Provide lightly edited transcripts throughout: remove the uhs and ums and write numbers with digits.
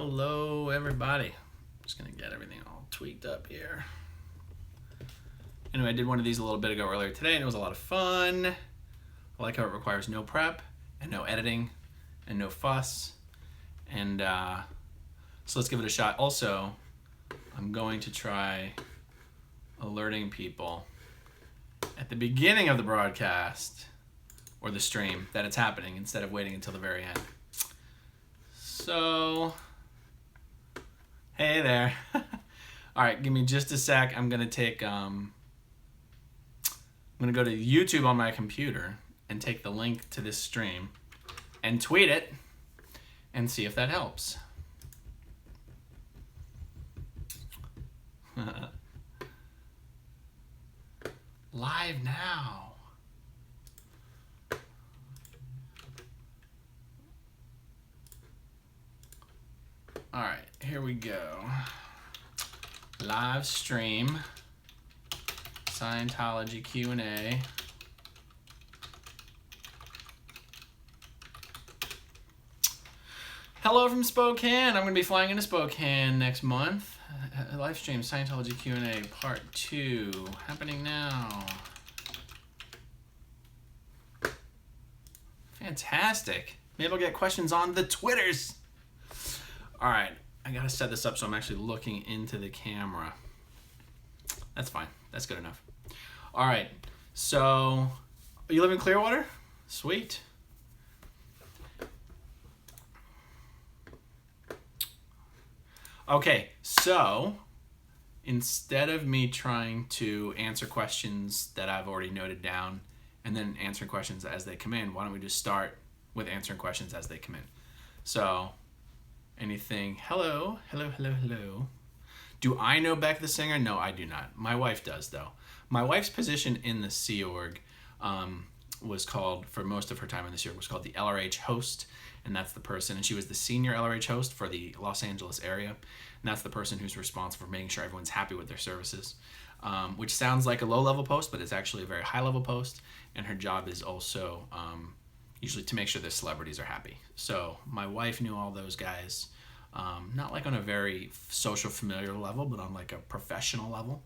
Hello, everybody. Just gonna get everything all tweaked up here. Anyway, I did one of these a little bit ago earlier today, and it was a lot of fun. I like how it requires no prep and no editing and no fuss. And so let's give it a shot. Also, I'm going to try alerting people at the beginning of the broadcast or the stream that it's happening instead of waiting until the very end. So, hey there. All right, give me just a sec. I'm gonna take, I'm gonna go to YouTube on my computer and take the link to this stream and tweet it and see if that helps. Live now. All right, here we go. Live stream, Scientology Q&A. Hello from Spokane. I'm going to be flying into Spokane next month. Live stream, Scientology Q&A Part 2, happening now. Fantastic. Maybe I'll get questions on the Twitters. All right, I gotta set this up so I'm actually looking into the camera. That's fine, that's good enough. All right, so you live in Clearwater? Sweet. Okay, so instead of me trying to answer questions that I've already noted down and then answering questions as they come in, why don't we just start with answering questions as they come in? So, anything, hello. Do I know Beck the singer? No, I do not. My wife does, though. My wife's position in the Sea Org was called, for most of her time in the Sea Org, was called the LRH host, and that's the person, and she was the senior LRH host for the Los Angeles area, and that's the person who's responsible for making sure everyone's happy with their services, which sounds like a low-level post, but it's actually a very high-level post, and her job is also usually to make sure their celebrities are happy. So my wife knew all those guys, not like on a very social familiar level, but on like a professional level.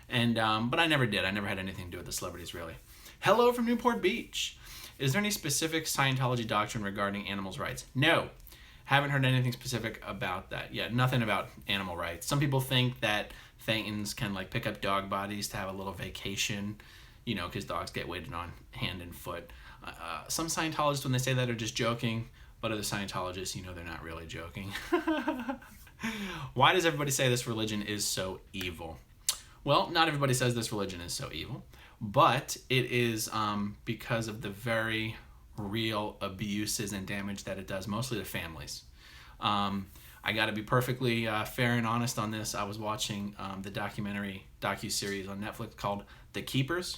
And but I never did. I never had anything to do with the celebrities, really. Hello from Newport Beach. Is there any specific Scientology doctrine regarding animals' rights? No. Haven't heard anything specific about that yet. Nothing about animal rights. Some people think that Thetans can like pick up dog bodies to have a little vacation, you know, because dogs get weighted on hand and foot. Some Scientologists, when they say that, are just joking, but other Scientologists, you know, they're not really joking. Why does everybody say this religion is so evil? Well, not everybody says this religion is so evil, but it is because of the very real abuses and damage that it does, mostly to families. I got to be perfectly fair and honest on this. I was watching the docuseries on Netflix called The Keepers.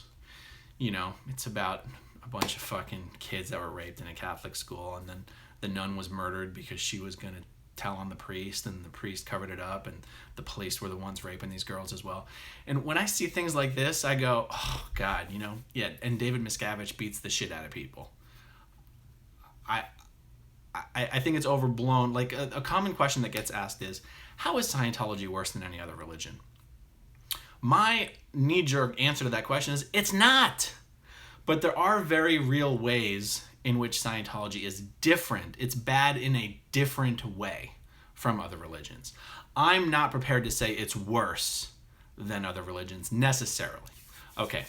You know, it's about a bunch of fucking kids that were raped in a Catholic school, and then the nun was murdered because she was going to tell on the priest, and the priest covered it up, and the police were the ones raping these girls as well. And when I see things like this, I go, oh God, you know, yeah. And David Miscavige beats the shit out of people. I think it's overblown. Like a common question that gets asked is, how is Scientology worse than any other religion? My knee-jerk answer to that question is, it's not. But there are very real ways in which Scientology is different. It's bad in a different way from other religions. I'm not prepared to say it's worse than other religions necessarily. Okay.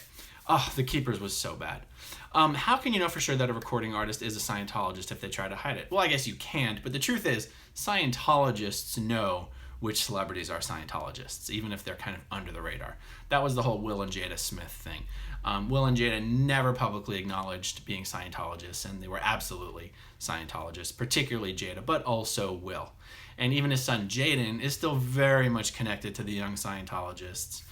Oh, The Keepers was so bad. How can you know for sure that a recording artist is a Scientologist if they try to hide it? Well, I guess you can't, but the truth is, Scientologists know which celebrities are Scientologists, even if they're kind of under the radar. That was the whole Will and Jada Smith thing. Will and Jada never publicly acknowledged being Scientologists, and they were absolutely Scientologists, particularly Jada, but also Will. And even his son Jaden is still very much connected to the young Scientologists.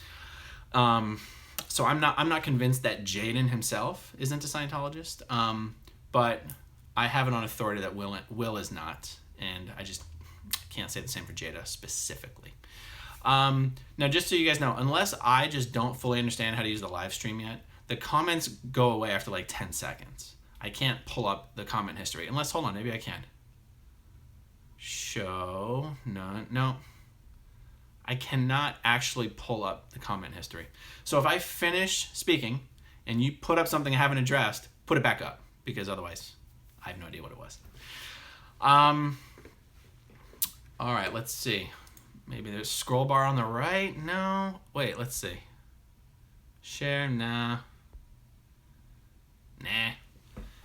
So I'm not convinced that Jaden himself isn't a Scientologist, but I have it on authority that Will is not, and I just can't say the same for Jada specifically. Now, just so you guys know, unless I just don't fully understand how to use the live stream yet, the comments go away after like 10 seconds. I can't pull up the comment history unless, hold on, maybe I can. show, no. I cannot actually pull up the comment history. So if I finish speaking and you put up something I haven't addressed, put it back up, because otherwise I have no idea what it was. All right, let's see. Maybe there's a scroll bar on the right. No. Wait, let's see. Share, nah.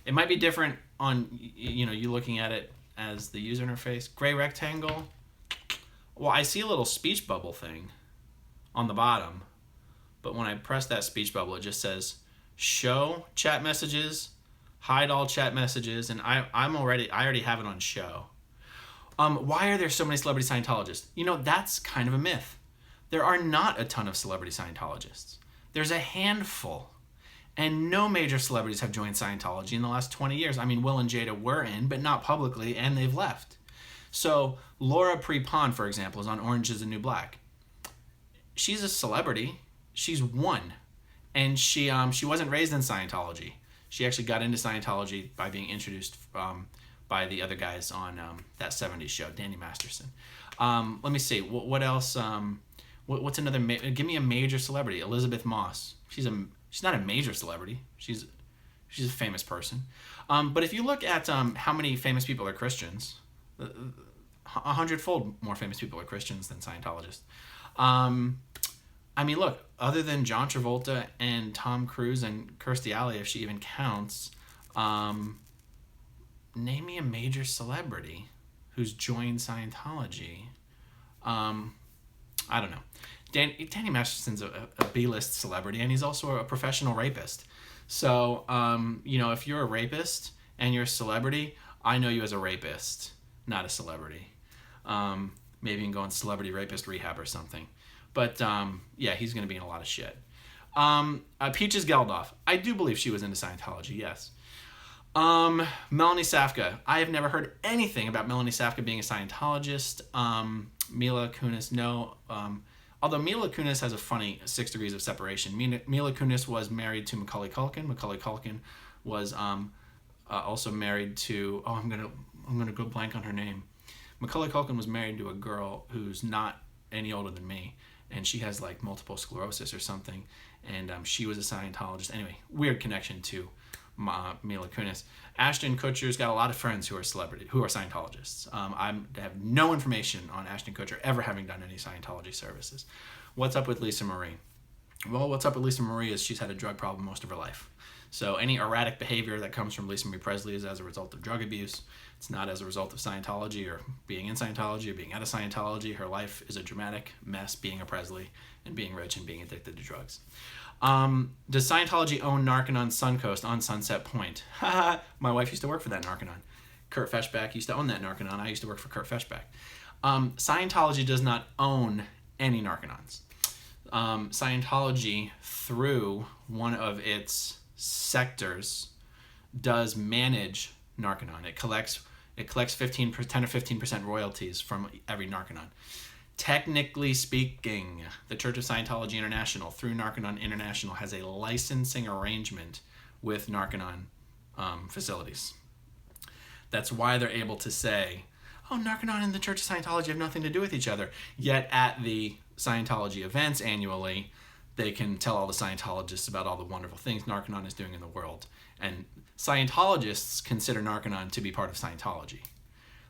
It might be different on, you looking at it as the user interface. Gray rectangle. Well, I see a little speech bubble thing on the bottom, but when I press that speech bubble, it just says show chat messages, hide all chat messages, and I already have it on show. Why are there so many celebrity Scientologists? That's kind of a myth. There are not a ton of celebrity Scientologists. There's a handful. And no major celebrities have joined Scientology in the last 20 years. I mean, Will and Jada were in, but not publicly, and they've left. So Laura Prepon, for example, is on Orange is the New Black. She's a celebrity. She's one. And she wasn't raised in Scientology. She actually got into Scientology by being introduced by the other guys on that 70s show, Danny Masterson. Let me see. What else? What's another? Give me a major celebrity. Elizabeth Moss. She's not a major celebrity. She's a famous person. But if you look at how many famous people are Christians, 100-fold more famous people are Christians than Scientologists. I mean, look, other than John Travolta and Tom Cruise and Kirstie Alley, if she even counts, name me a major celebrity who's joined Scientology. I don't know. Danny Masterson's a B-list celebrity, and he's also a professional rapist. So, if you're a rapist and you're a celebrity, I know you as a rapist, not a celebrity. Maybe you can go on celebrity rapist rehab or something. But, he's going to be in a lot of shit. Peaches Geldof. I do believe she was into Scientology, yes. Melanie Safka. I have never heard anything about Melanie Safka being a Scientologist. Mila Kunis, no. Although Mila Kunis has a funny 6 degrees of separation. Mila Kunis was married to Macaulay Culkin. Macaulay Culkin was also married to... Oh, I'm gonna go blank on her name. Macaulay Culkin was married to a girl who's not any older than me, and she has like multiple sclerosis or something, and she was a Scientologist. Anyway, weird connection to Mila Kunis. Ashton Kutcher's got a lot of friends who are Scientologists. I have no information on Ashton Kutcher ever having done any Scientology services. What's up with Lisa Marie? Well, what's up with Lisa Marie is she's had a drug problem most of her life. So any erratic behavior that comes from Lisa Marie Presley is as a result of drug abuse. It's not as a result of Scientology or being in Scientology or being out of Scientology. Her life is a dramatic mess being a Presley and being rich and being addicted to drugs. Does Scientology own Narconon Suncoast on Sunset Point? My wife used to work for that Narconon. Kurt Feshbach used to own that Narconon. I used to work for Kurt Feshbach. Scientology does not own any Narconons. Scientology, through one of its sectors, does manage Narconon. It collects 10 or 15% royalties from every Narconon. Technically speaking, the Church of Scientology International, through Narconon International, has a licensing arrangement with Narconon facilities. That's why they're able to say, oh, Narconon and the Church of Scientology have nothing to do with each other. Yet at the Scientology events annually, they can tell all the Scientologists about all the wonderful things Narconon is doing in the world. And Scientologists consider Narconon to be part of Scientology.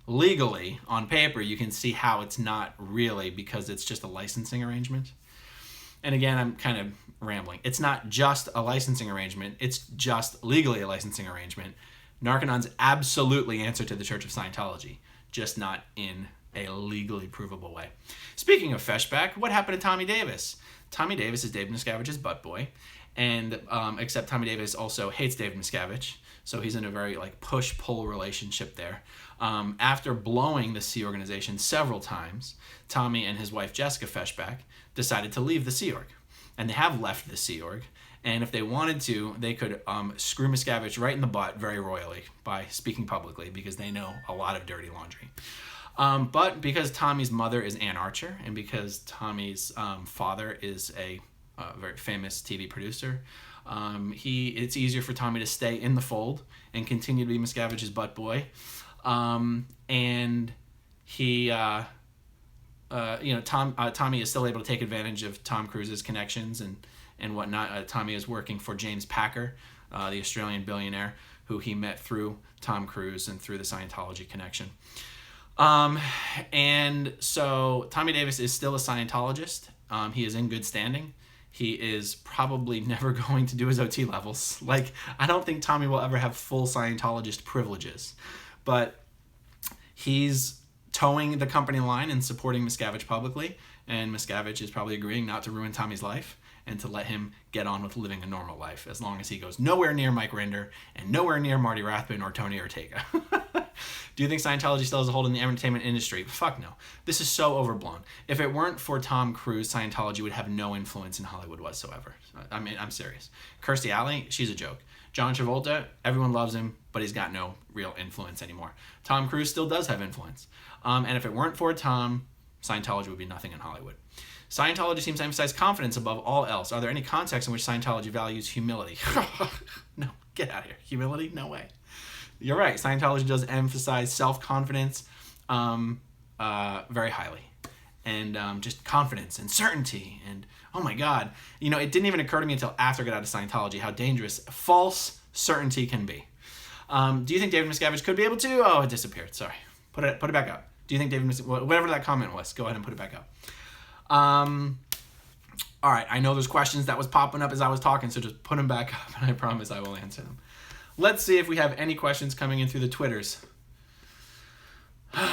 Legally, on paper, you can see how it's not really, because it's just a licensing arrangement. And again, I'm kind of rambling. It's not just a licensing arrangement. It's just legally a licensing arrangement. Narconon's absolutely answer to the Church of Scientology, just not in a legally provable way. Speaking of Feshbach, what happened to Tommy Davis? Tommy Davis is Dave Miscavige's butt boy, and except Tommy Davis also hates Dave Miscavige, so he's in a very push-pull relationship there. After blowing the Sea Organization several times, Tommy and his wife Jessica Feshbach decided to leave the Sea Org, and they have left the Sea Org. And if they wanted to, they could screw Miscavige right in the butt very royally by speaking publicly, because they know a lot of dirty laundry. But because Tommy's mother is Ann Archer, and because Tommy's father is a very famous TV producer, it's easier for Tommy to stay in the fold and continue to be Miscavige's butt boy. And He, Tommy is still able to take advantage of Tom Cruise's connections and whatnot. Tommy is working for James Packer, the Australian billionaire, who he met through Tom Cruise and through the Scientology connection. And so Tommy Davis is still a Scientologist. He is in good standing. He is probably never going to do his OT levels. Like, I don't think Tommy will ever have full Scientologist privileges. But he's towing the company line and supporting Miscavige publicly. And Miscavige is probably agreeing not to ruin Tommy's life and to let him get on with living a normal life, as long as he goes nowhere near Mike Rinder and nowhere near Marty Rathbun or Tony Ortega. Do you think Scientology still has a hold in the entertainment industry? Fuck no. This is so overblown. If it weren't for Tom Cruise, Scientology would have no influence in Hollywood whatsoever. I mean, I'm serious. Kirstie Alley, she's a joke. John Travolta, everyone loves him, but he's got no real influence anymore. Tom Cruise still does have influence. And if it weren't for Tom, Scientology would be nothing in Hollywood. Scientology seems to emphasize confidence above all else. Are there any contexts in which Scientology values humility? No, get out of here. Humility? No way. You're right. Scientology does emphasize self-confidence very highly. And just confidence and certainty. And, oh my God. You know, it didn't even occur to me until after I got out of Scientology how dangerous false certainty can be. Do you think David Miscavige could be able to? Oh, it disappeared. Sorry. Put it back up. Do you think David Miscavige, whatever that comment was, go ahead and put it back up. All right. I know there's questions that was popping up as I was talking, so just put them back up, and I promise I will answer them. Let's see if we have any questions coming in through the Twitters. There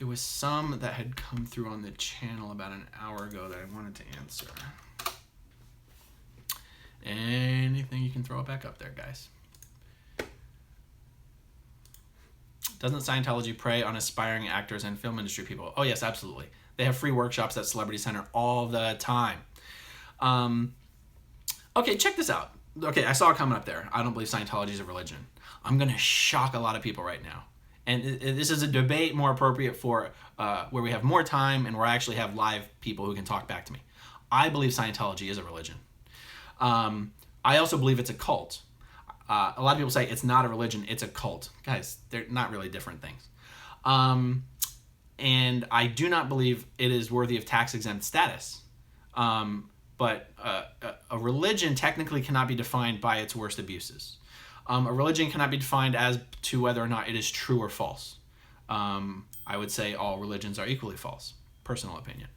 was some that had come through on the channel about an hour ago that I wanted to answer. Anything you can throw it back up there, guys. Doesn't Scientology prey on aspiring actors and film industry people? Oh, yes, absolutely. They have free workshops at Celebrity Center all the time. Okay, check this out. Okay, I saw it coming up there. I don't believe Scientology is a religion. I'm going to shock a lot of people right now. And this is a debate more appropriate for where we have more time and where I actually have live people who can talk back to me. I believe Scientology is a religion. I also believe it's a cult. A lot of people say it's not a religion, it's a cult. Guys, they're not really different things. And I do not believe it is worthy of tax-exempt status. But a religion technically cannot be defined by its worst abuses. A religion cannot be defined as to whether or not it is true or false. I would say all religions are equally false. Personal opinion.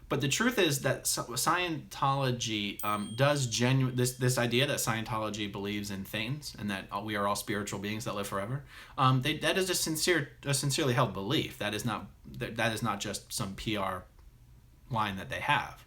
But the truth is that Scientology does this idea that Scientology believes in things and that we are all spiritual beings that live forever. That is a sincerely held belief. That is not just some PR line that they have.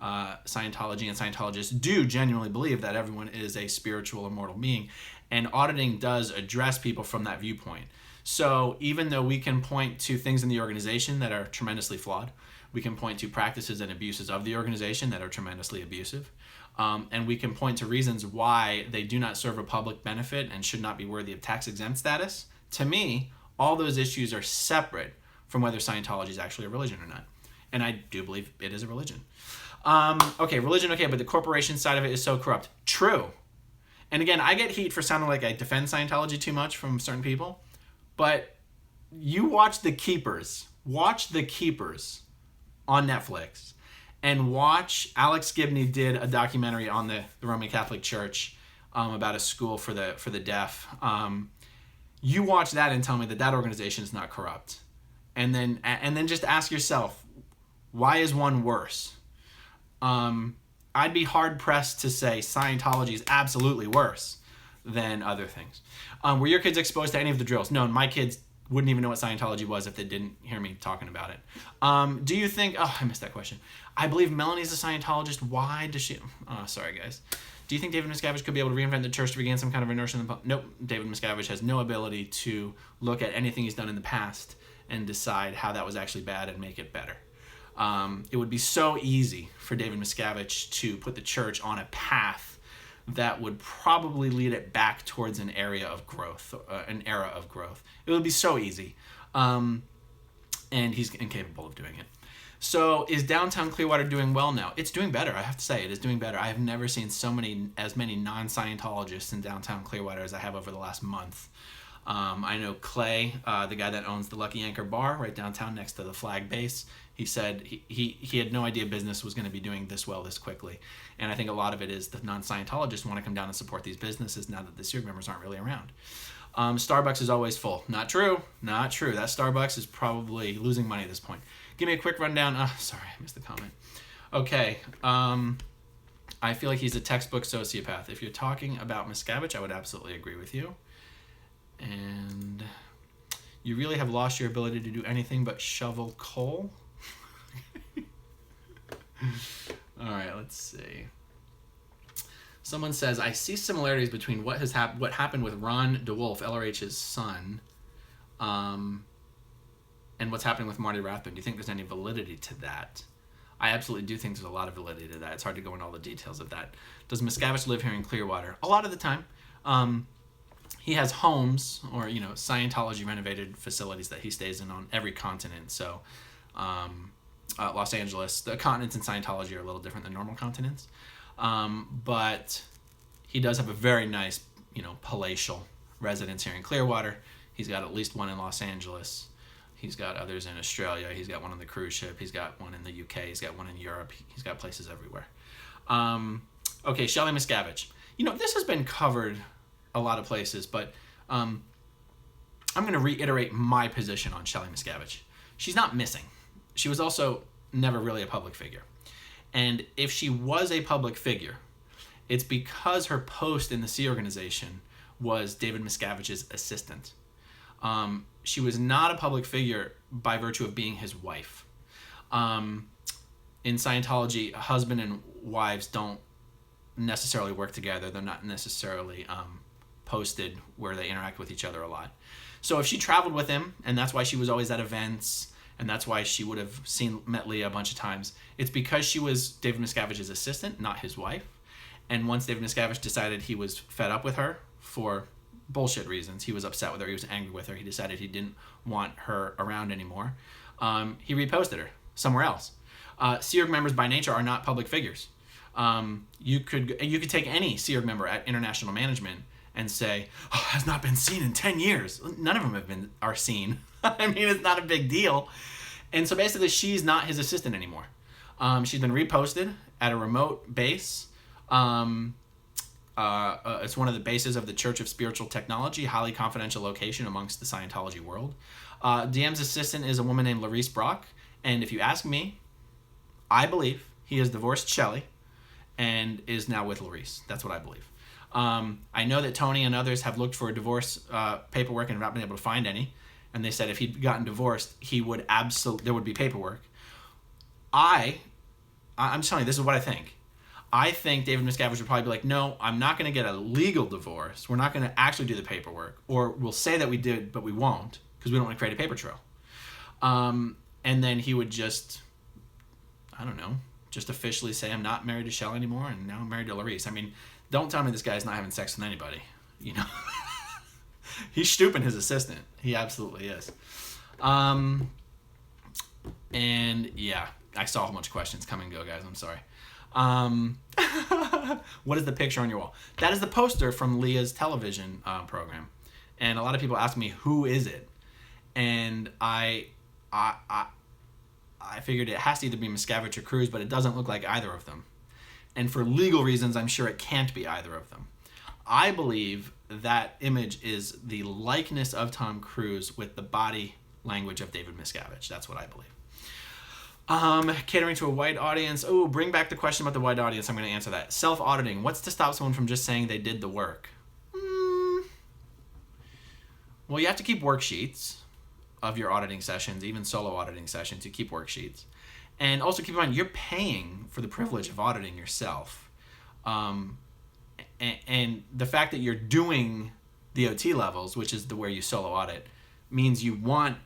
Scientology and Scientologists do genuinely believe that everyone is a spiritual immortal being, and auditing does address people from that viewpoint. So even though we can point to things in the organization that are tremendously flawed, we can point to practices and abuses of the organization that are tremendously abusive, and we can point to reasons why they do not serve a public benefit and should not be worthy of tax-exempt status. To me, all those issues are separate from whether Scientology is actually a religion or not. And I do believe it is a religion. Okay, religion, okay, but the corporation side of it is so corrupt. True. And again, I get heat for sounding like I defend Scientology too much from certain people, but you watch The Keepers. Watch The Keepers on Netflix, and watch, Alex Gibney did a documentary on the Roman Catholic Church about a school for the deaf. You watch that and tell me that organization is not corrupt. And then just ask yourself, why is one worse? I'd be hard-pressed to say Scientology is absolutely worse than other things. Were your kids exposed to any of the drills? No, my kids wouldn't even know what Scientology was if they didn't hear me talking about it. Do you think... Oh, I missed that question. I believe Melanie's a Scientologist. Why does she... Oh, sorry, guys. Do you think David Miscavige could be able to reinvent the church to regain some kind of inertia in the... Nope. David Miscavige has no ability to look at anything he's done in the past and decide how that was actually bad and make it better. It would be so easy for David Miscavige to put the church on a path that would probably lead it back towards an era of growth. It would be so easy. And he's incapable of doing it. So is downtown Clearwater doing well now? It's doing better. I have to say it is doing better. I have never seen as many non-Scientologists in downtown Clearwater as I have over the last month. I know Clay, the guy that owns the Lucky Anchor Bar right downtown next to the Flag Base, he said he had no idea business was going to be doing this well this quickly. And I think a lot of it is the non-Scientologists want to come down and support these businesses now that the SEERG members aren't really around. Starbucks is always full. Not true. Not true. That Starbucks is probably losing money at this point. Give me a quick rundown. Sorry, I missed the comment. Okay. I feel like he's a textbook sociopath. If you're talking about Miscavige, I would absolutely agree with you. And you really have lost your ability to do anything but shovel coal. All right, let's see. Someone says, I see similarities between what happened with Ron DeWolf, LRH's son, and what's happening with Marty Rathbun. Do you think there's any validity to that? I absolutely do think there's a lot of validity to that. It's hard to go into all the details of that. Does Miscavige live here in Clearwater? A lot of the time. He has homes or, Scientology renovated facilities that he stays in on every continent. So Los Angeles, the continents in Scientology are a little different than normal continents. But he does have a very nice, palatial residence here in Clearwater. He's got at least one in Los Angeles. He's got others in Australia. He's got one on the cruise ship. He's got one in the UK. He's got one in Europe. He's got places everywhere. Okay, Shelly Miscavige. This has been covered a lot of places, but I'm going to reiterate my position on Shelly Miscavige. She's not missing. She was also never really a public figure. And if she was a public figure, it's because her post in the Sea organization was David Miscavige's assistant. She was not a public figure by virtue of being his wife. In Scientology, husband and wives don't necessarily work together. They're not necessarily posted where they interact with each other a lot. So if she traveled with him, and that's why she was always at events, and that's why she would have met Leah a bunch of times, it's because she was David Miscavige's assistant, not his wife. And once David Miscavige decided he was fed up with her for bullshit reasons, he was upset with her, he was angry with her, he decided he didn't want her around anymore, he reposted her somewhere else. SEERG members by nature are not public figures. You could take any SEERG member at international management and say, has not been seen in 10 years. None of them are seen. I mean, it's not a big deal. And so basically, she's not his assistant anymore. She's been reposted at a remote base. It's one of the bases of the Church of Spiritual Technology, highly confidential location amongst the Scientology world. DM's assistant is a woman named Larice Brock. And if you ask me, I believe he has divorced Shelly and is now with Larice. That's what I believe. I know that Tony and others have looked for divorce paperwork and have not been able to find any. And they said if he'd gotten divorced, there would be paperwork. I'm just telling you, this is what I think. I think David Miscavige would probably be like, no, I'm not going to get a legal divorce. We're not going to actually do the paperwork. Or we'll say that we did, but we won't, because we don't want to create a paper trail. And then he would just officially say, I'm not married to Shelly anymore, and now I'm married to Larice. I mean, don't tell me this guy's not having sex with anybody, He's stooping his assistant. He absolutely is. And yeah, I saw a bunch of questions come and go, guys. I'm sorry. What is the picture on your wall? That is the poster from Leah's television program. And a lot of people ask me, who is it? And I figured it has to either be Miscavige or Cruz, but it doesn't look like either of them. And for legal reasons, I'm sure it can't be either of them. I believe that image is the likeness of Tom Cruise with the body language of David Miscavige. That's what I believe. Catering to a white audience. Oh, bring back the question about the white audience. I'm going to answer that. Self-auditing. What's to stop someone from just saying they did the work? Well, you have to keep worksheets of your auditing sessions, even solo auditing sessions. You keep worksheets. And also keep in mind, you're paying for the privilege of auditing yourself. And the fact that you're doing the OT levels, which is where you solo audit, means you want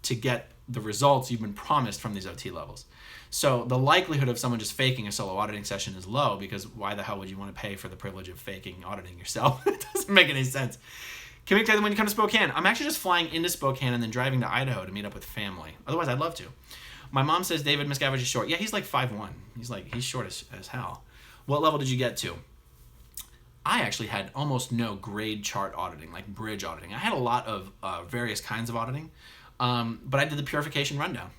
to get the results you've been promised from these OT levels. So the likelihood of someone just faking a solo auditing session is low, because why the hell would you want to pay for the privilege of faking auditing yourself? It doesn't make any sense. Can we tell them when you come to Spokane? I'm actually just flying into Spokane and then driving to Idaho to meet up with family. Otherwise, I'd love to. My mom says David Miscavige is short. Yeah, he's like 5'1". He's short as hell. What level did you get to? I actually had almost no grade chart auditing, like bridge auditing. I had a lot of various kinds of auditing, but I did the purification rundown.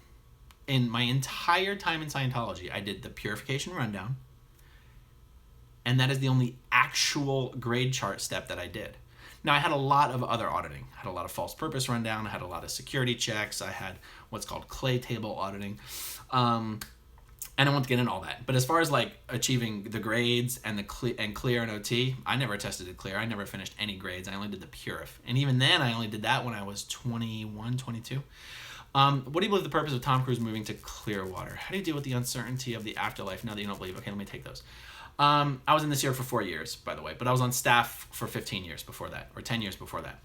In my entire time in Scientology, I did the purification rundown, and that is the only actual grade chart step that I did. Now, I had a lot of other auditing. I had a lot of false purpose rundown. I had a lot of security checks. I had what's called clay table auditing. And I won't get into all that. But as far as like achieving the grades and the clear and OT, I never tested it clear. I never finished any grades. I only did the purif. And even then, I only did that when I was 21, 22. What do you believe the purpose of Tom Cruise moving to Clearwater? How do you deal with the uncertainty of the afterlife now that you don't believe? Okay, let me take those. I was in the Sea Org for 4 years, by the way, but I was on staff for 15 years before that, or 10 years before that.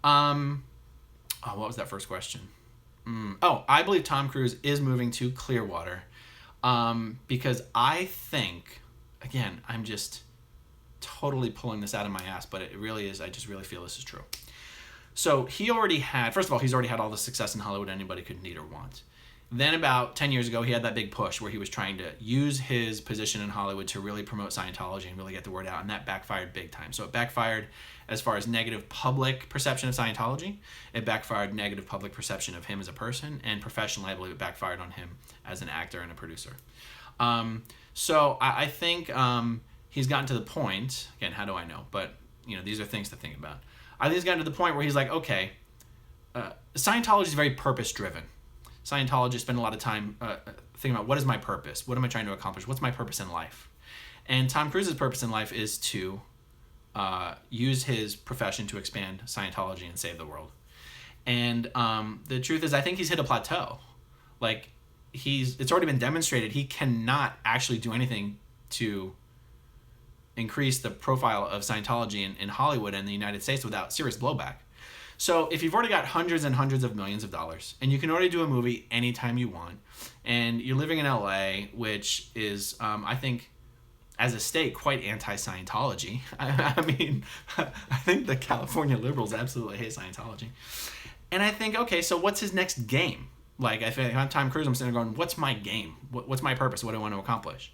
What was that first question? I believe Tom Cruise is moving to Clearwater because I think, again, I'm just totally pulling this out of my ass, but it really is. I just really feel this is true. So he already had, first of all, he's already had all the success in Hollywood anybody could need or want. Then about 10 years ago, he had that big push where he was trying to use his position in Hollywood to really promote Scientology and really get the word out, and that backfired big time. So it backfired as far as negative public perception of Scientology. It backfired negative public perception of him as a person, and professionally, I believe it backfired on him as an actor and a producer. So I think he's gotten to the point, again, how do I know? But these are things to think about. I think he's gotten to the point where he's like, okay, Scientology is very purpose-driven. Scientologists spend a lot of time thinking about what is my purpose? What am I trying to accomplish? What's my purpose in life? And Tom Cruise's purpose in life is to use his profession to expand Scientology and save the world. And the truth is, I think he's hit a plateau. Like, it's already been demonstrated he cannot actually do anything to increase the profile of Scientology in Hollywood and the United States without serious blowback. So if you've already got hundreds and hundreds of millions of dollars, and you can already do a movie anytime you want, and you're living in LA, which is, I think, as a state, quite anti-Scientology. I mean, I think the California liberals absolutely hate Scientology. And I think, okay, so what's his next game? Like, if I'm Tom Cruise, I'm sitting there going, what's my game? What's my purpose? What do I want to accomplish?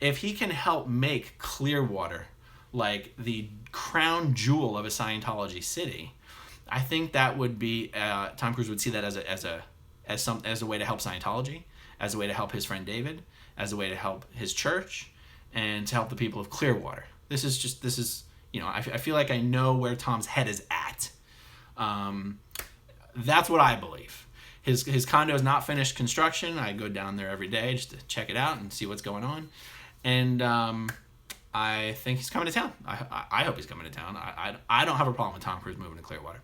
If he can help make Clearwater like the crown jewel of a Scientology city, I think that would be Tom Cruise would see that as a way to help Scientology, as a way to help his friend David, as a way to help his church, and to help the people of Clearwater. This is I feel like I know where Tom's head is at. That's what I believe. His condo is not finished construction. I go down there every day just to check it out and see what's going on, and I think he's coming to town. I hope he's coming to town. I don't have a problem with Tom Cruise moving to Clearwater.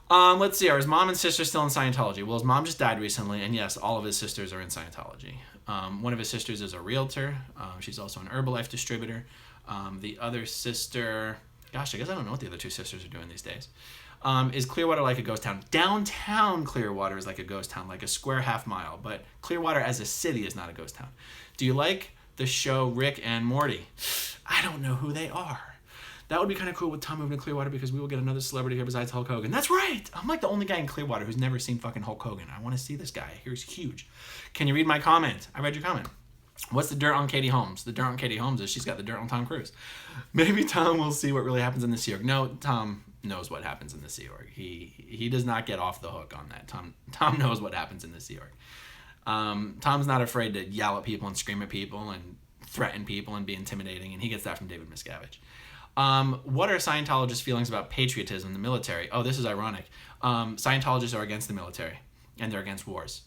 Let's see. Are his mom and sister still in Scientology? Well, his mom just died recently, and yes, all of his sisters are in Scientology. One of his sisters is a realtor. She's also an Herbalife distributor. The other sister, gosh, I guess I don't know what the other two sisters are doing these days. Is Clearwater like a ghost town? Downtown Clearwater is like a ghost town, like a square half mile, but Clearwater as a city is not a ghost town. Do you like the show Rick and Morty? I don't know who they are. That would be kind of cool with Tom moving to Clearwater because we will get another celebrity here besides Hulk Hogan. That's right! I'm like the only guy in Clearwater who's never seen fucking Hulk Hogan. I want to see this guy. He's huge. Can you read my comment? I read your comment. What's the dirt on Katie Holmes? The dirt on Katie Holmes is she's got the dirt on Tom Cruise. Maybe Tom will see what really happens in the Sea Org. No, Tom knows what happens in the Sea Org. He does not get off the hook on that. Tom knows what happens in the Sea Org. Tom's not afraid to yell at people and scream at people and threaten people and be intimidating, and he gets that from David Miscavige. What are Scientologists' feelings about patriotism in the military? Oh, this is ironic. Scientologists are against the military, and they're against wars.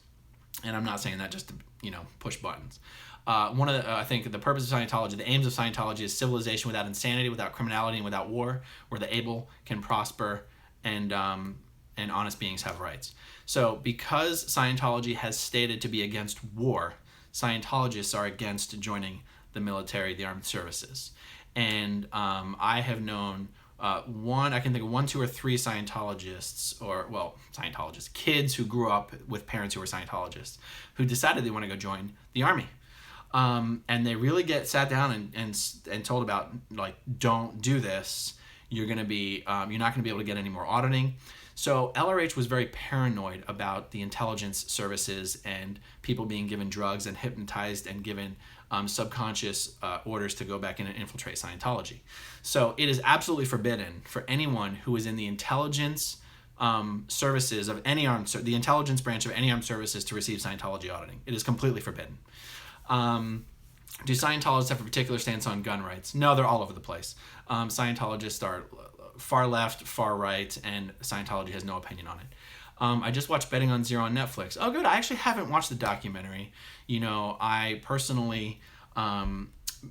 And I'm not saying that just to, push buttons. I think the purpose of Scientology, the aims of Scientology is civilization without insanity, without criminality, and without war, where the able can prosper and honest beings have rights. So because Scientology has stated to be against war, Scientologists are against joining the military, the armed services. And I have known I can think of 1, 2, or 3 Scientologists, kids who grew up with parents who were Scientologists, who decided they want to go join the army. And they really get sat down and told about, like, don't do this. You're not going to be able to get any more auditing. So LRH was very paranoid about the intelligence services and people being given drugs and hypnotized and given subconscious orders to go back in and infiltrate Scientology. So it is absolutely forbidden for anyone who is in the intelligence services of any the intelligence branch of any armed services to receive Scientology auditing. It is completely forbidden. Do Scientologists have a particular stance on gun rights? No, they're all over the place. Scientologists are far left, far right, and Scientology has no opinion on it. I just watched Betting on Zero on Netflix. Oh, good. I actually haven't watched the documentary. I personally,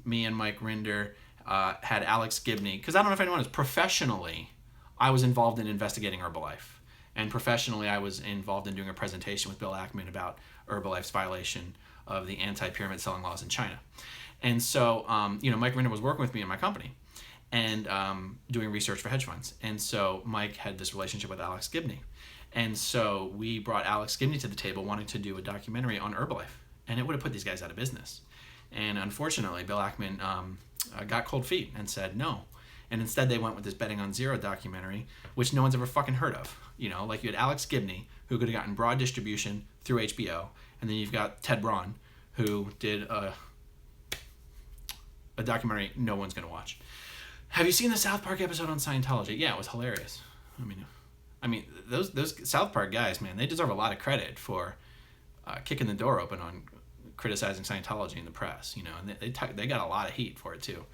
me and Mike Rinder had Alex Gibney, because I don't know if anyone knows, professionally, I was involved in investigating Herbalife. And professionally, I was involved in doing a presentation with Bill Ackman about Herbalife's violation of the anti-pyramid selling laws in China. And so, Mike Rinder was working with me in my company and doing research for hedge funds. And so Mike had this relationship with Alex Gibney. And so we brought Alex Gibney to the table wanting to do a documentary on Herbalife. And it would have put these guys out of business. And unfortunately, Bill Ackman got cold feet and said no. And instead they went with this Betting on Zero documentary, which no one's ever fucking heard of. You had Alex Gibney, who could have gotten broad distribution through HBO. And then you've got Ted Braun, who did a documentary no one's going to watch. Have you seen the South Park episode on Scientology? Yeah, it was hilarious. I mean, those South Park guys, man, they deserve a lot of credit for kicking the door open on criticizing Scientology in the press, and they got a lot of heat for it too.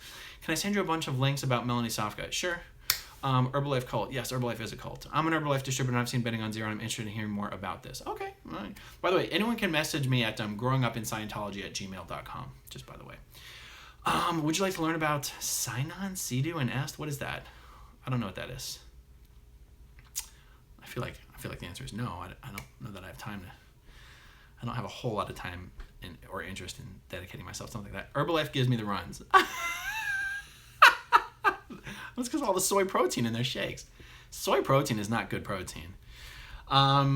Can I send you a bunch of links about Melanie Sofka? Sure. Herbalife cult. Yes, Herbalife is a cult. I'm an Herbalife distributor and I've seen Betting on Zero and I'm interested in hearing more about this. Okay. All right. By the way, anyone can message me at growingupinscientology@gmail.com, just by the way. Would you like to learn about Sinon, Sidu, and Est? What is that? I don't know what that is. I feel like the answer is no. I don't know that I have time to. I don't have a whole lot of time or interest in dedicating myself to something like that. Herbalife gives me the runs. That's because all the soy protein in their shakes. Soy protein is not good protein. All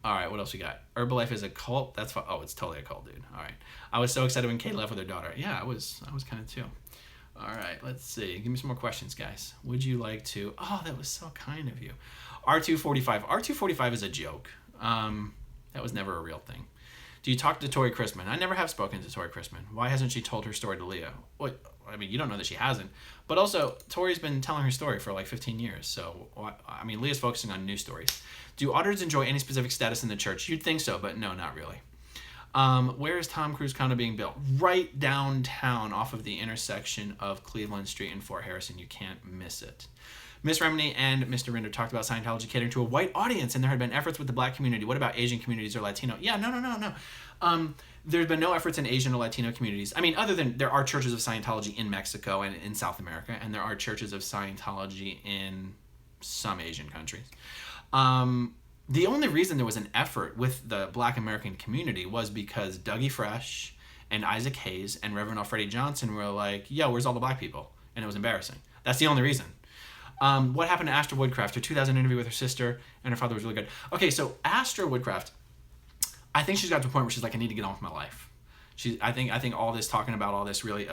right, what else we got? Herbalife is a cult. That's fun. Oh, it's totally a cult, dude. All right. I was so excited when Kate left with her daughter. Yeah, I was kind of too. All right, let's see. Give me some more questions, guys. Would you like to? Oh, that was so kind of you. R245. R245 is a joke. That was never a real thing. Do you talk to Tori Chrisman? I never have spoken to Tori Chrisman. Why hasn't she told her story to Leah? What? I mean, you don't know that she hasn't. But also, Tori's been telling her story for like 15 years. So, Leah's focusing on new stories. Do auditors enjoy any specific status in the church? You'd think so, but no, not really. Where is Tom Cruise condo being built? Right downtown off of the intersection of Cleveland Street and Fort Harrison. You can't miss it. Miss Remini and Mr. Rinder talked about Scientology catering to a white audience, and there had been efforts with the black community. What about Asian communities or Latino? Yeah, no. There's been no efforts in Asian or Latino communities. I mean, other than there are churches of Scientology in Mexico and in South America, and there are churches of Scientology in some Asian countries. The only reason there was an effort with the black American community was because Dougie Fresh and Isaac Hayes and Reverend Alfredi Johnson were like, yo, where's all the black people? And it was embarrassing. That's the only reason. What happened to Astra Woodcraft? Her 2000 interview with her sister and her father was really good. Okay, so Astra Woodcraft, I think she's got to a point where she's like, I need to get on with my life. I think all this talking about all this really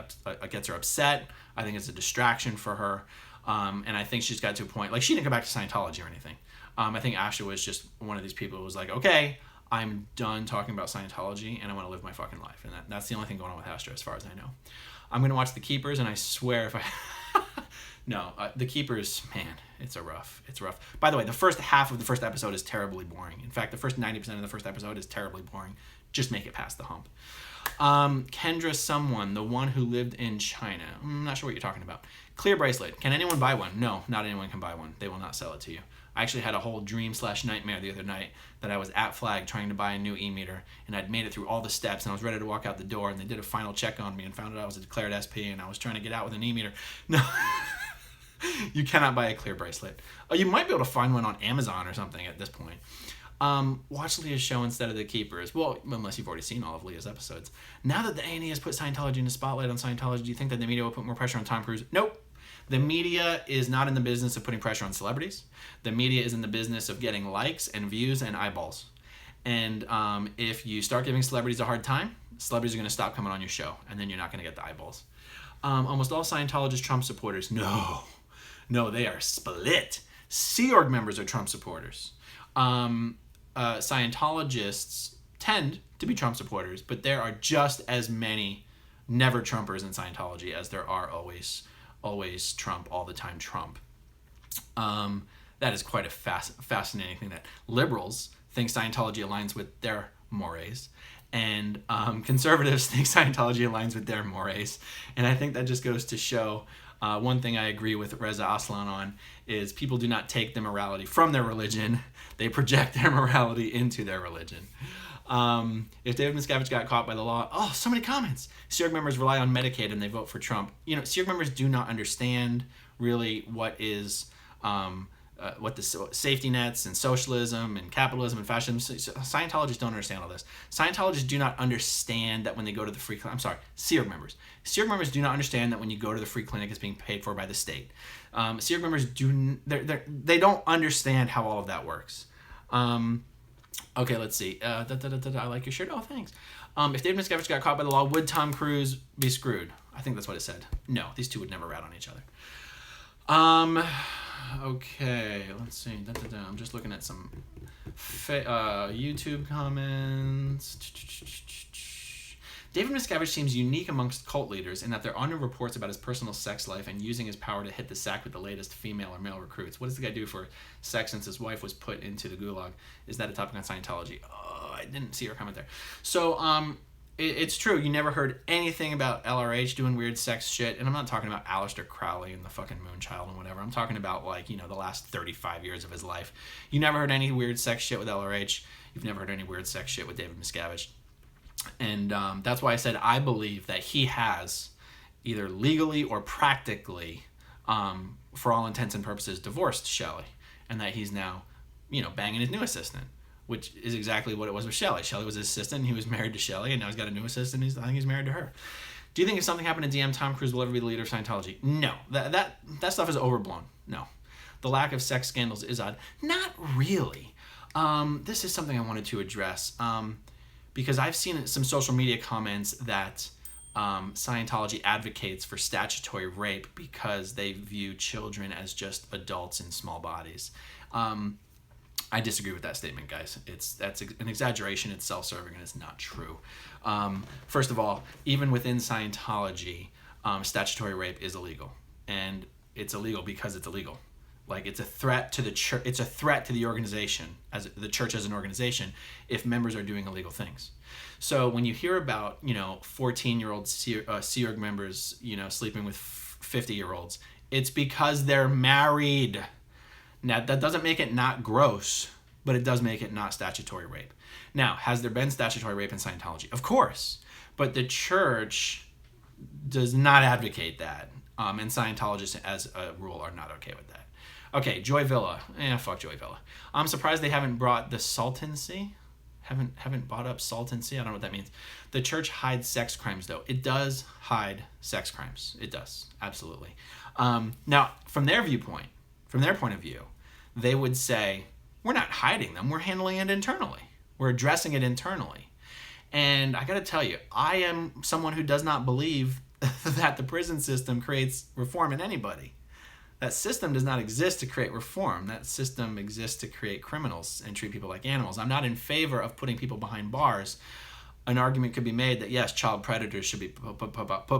gets her upset. I think it's a distraction for her. And I think she's got to a point, like she didn't go back to Scientology or anything. I think Astra was just one of these people who was like, okay, I'm done talking about Scientology and I want to live my fucking life. And that's the only thing going on with Astra as far as I know. I'm going to watch The Keepers, and I swear if I... No, The Keepers, man, it's rough. By the way, the first half of the first episode is terribly boring. In fact, the first 90% of the first episode is terribly boring. Just make it past the hump. Kendra Someone, the one who lived in China. I'm not sure what you're talking about. Clear bracelet. Can anyone buy one? No, not anyone can buy one. They will not sell it to you. I actually had a whole dream/nightmare the other night that I was at Flag trying to buy a new e-meter, and I'd made it through all the steps, and I was ready to walk out the door, and they did a final check on me and found out I was a declared SP, and I was trying to get out with an e-meter. No. You cannot buy a clear bracelet. You might be able to find one on Amazon or something at this point. Watch Leah's show instead of The Keepers. Well, unless you've already seen all of Leah's episodes. Now that the A&E has put Scientology in the spotlight on Scientology, do you think that the media will put more pressure on Tom Cruise? Nope. The media is not in the business of putting pressure on celebrities. The media is in the business of getting likes and views and eyeballs. And if you start giving celebrities a hard time, celebrities are going to stop coming on your show, and then you're not going to get the eyeballs. Almost all Scientologists Trump supporters. No, they are split. Sea Org members are Trump supporters. Scientologists tend to be Trump supporters, but there are just as many never Trumpers in Scientology as there are always Trump, all the time Trump. That is quite a fascinating thing, that liberals think Scientology aligns with their mores, and conservatives think Scientology aligns with their mores. And I think that just goes to show, one thing I agree with Reza Aslan on is people do not take their morality from their religion, they project their morality into their religion. If David Miscavige got caught by the law, so many comments. Sea Org members rely on Medicaid and they vote for Trump. Sea Org members do not understand really what is what the safety nets and socialism and capitalism and fascism. Scientologists don't understand all this. Scientologists do not understand that when they go to the free clinic, Sea Org members. Sea Org members do not understand that when you go to the free clinic, it's being paid for by the state. Sea Org members they don't understand how all of that works. Okay, let's see. I like your shirt. Oh, thanks. If David Miscavige got caught by the law, would Tom Cruise be screwed? I think that's what it said. No, these two would never rat on each other. Okay, let's see. I'm just looking at some YouTube comments. David Miscavige seems unique amongst cult leaders in that there are no reports about his personal sex life and using his power to hit the sack with the latest female or male recruits. What does the guy do for sex since his wife was put into the gulag? Is that a topic on Scientology? Oh, I didn't see her comment there. So, it's true. You never heard anything about LRH doing weird sex shit. And I'm not talking about Aleister Crowley and the fucking Moonchild and whatever. I'm talking about, the last 35 years of his life. You never heard any weird sex shit with LRH. You've never heard any weird sex shit with David Miscavige. And that's why I said I believe that he has either legally or practically, for all intents and purposes, divorced Shelly. And that he's now, banging his new assistant, which is exactly what it was with Shelly. Shelly was his assistant, and he was married to Shelly, and now he's got a new assistant, I think he's married to her. Do you think if something happened to DM, Tom Cruise will ever be the leader of Scientology? No. That stuff is overblown. No. The lack of sex scandals is odd. Not really. This is something I wanted to address. Because I've seen some social media comments that Scientology advocates for statutory rape because they view children as just adults in small bodies. I disagree with that statement, guys. That's an exaggeration. It's self-serving, and it's not true. First of all, even within Scientology, statutory rape is illegal, and it's illegal because it's illegal. Like, it's a threat to the church. It's a threat to the organization, as the church as an organization, if members are doing illegal things. So when you hear about 14-year-old Sea Org members sleeping with 50-year-olds, it's because they're married. Now, that doesn't make it not gross, but it does make it not statutory rape. Now, has there been statutory rape in Scientology? Of course. But the church does not advocate that. And Scientologists, as a rule, are not okay with that. Okay, Joy Villa. Fuck Joy Villa. I'm surprised they haven't brought the saltancy. Haven't brought up saltancy. I don't know what that means. The church hides sex crimes, though. It does hide sex crimes. It does. Absolutely. Now, from their viewpoint, from their point of view, they would say, we're not hiding them, we're handling it internally. We're addressing it internally. And I gotta tell you, I am someone who does not believe that the prison system creates reform in anybody. That system does not exist to create reform. That system exists to create criminals and treat people like animals. I'm not in favor of putting people behind bars. An argument could be made that, yes, child predators should be put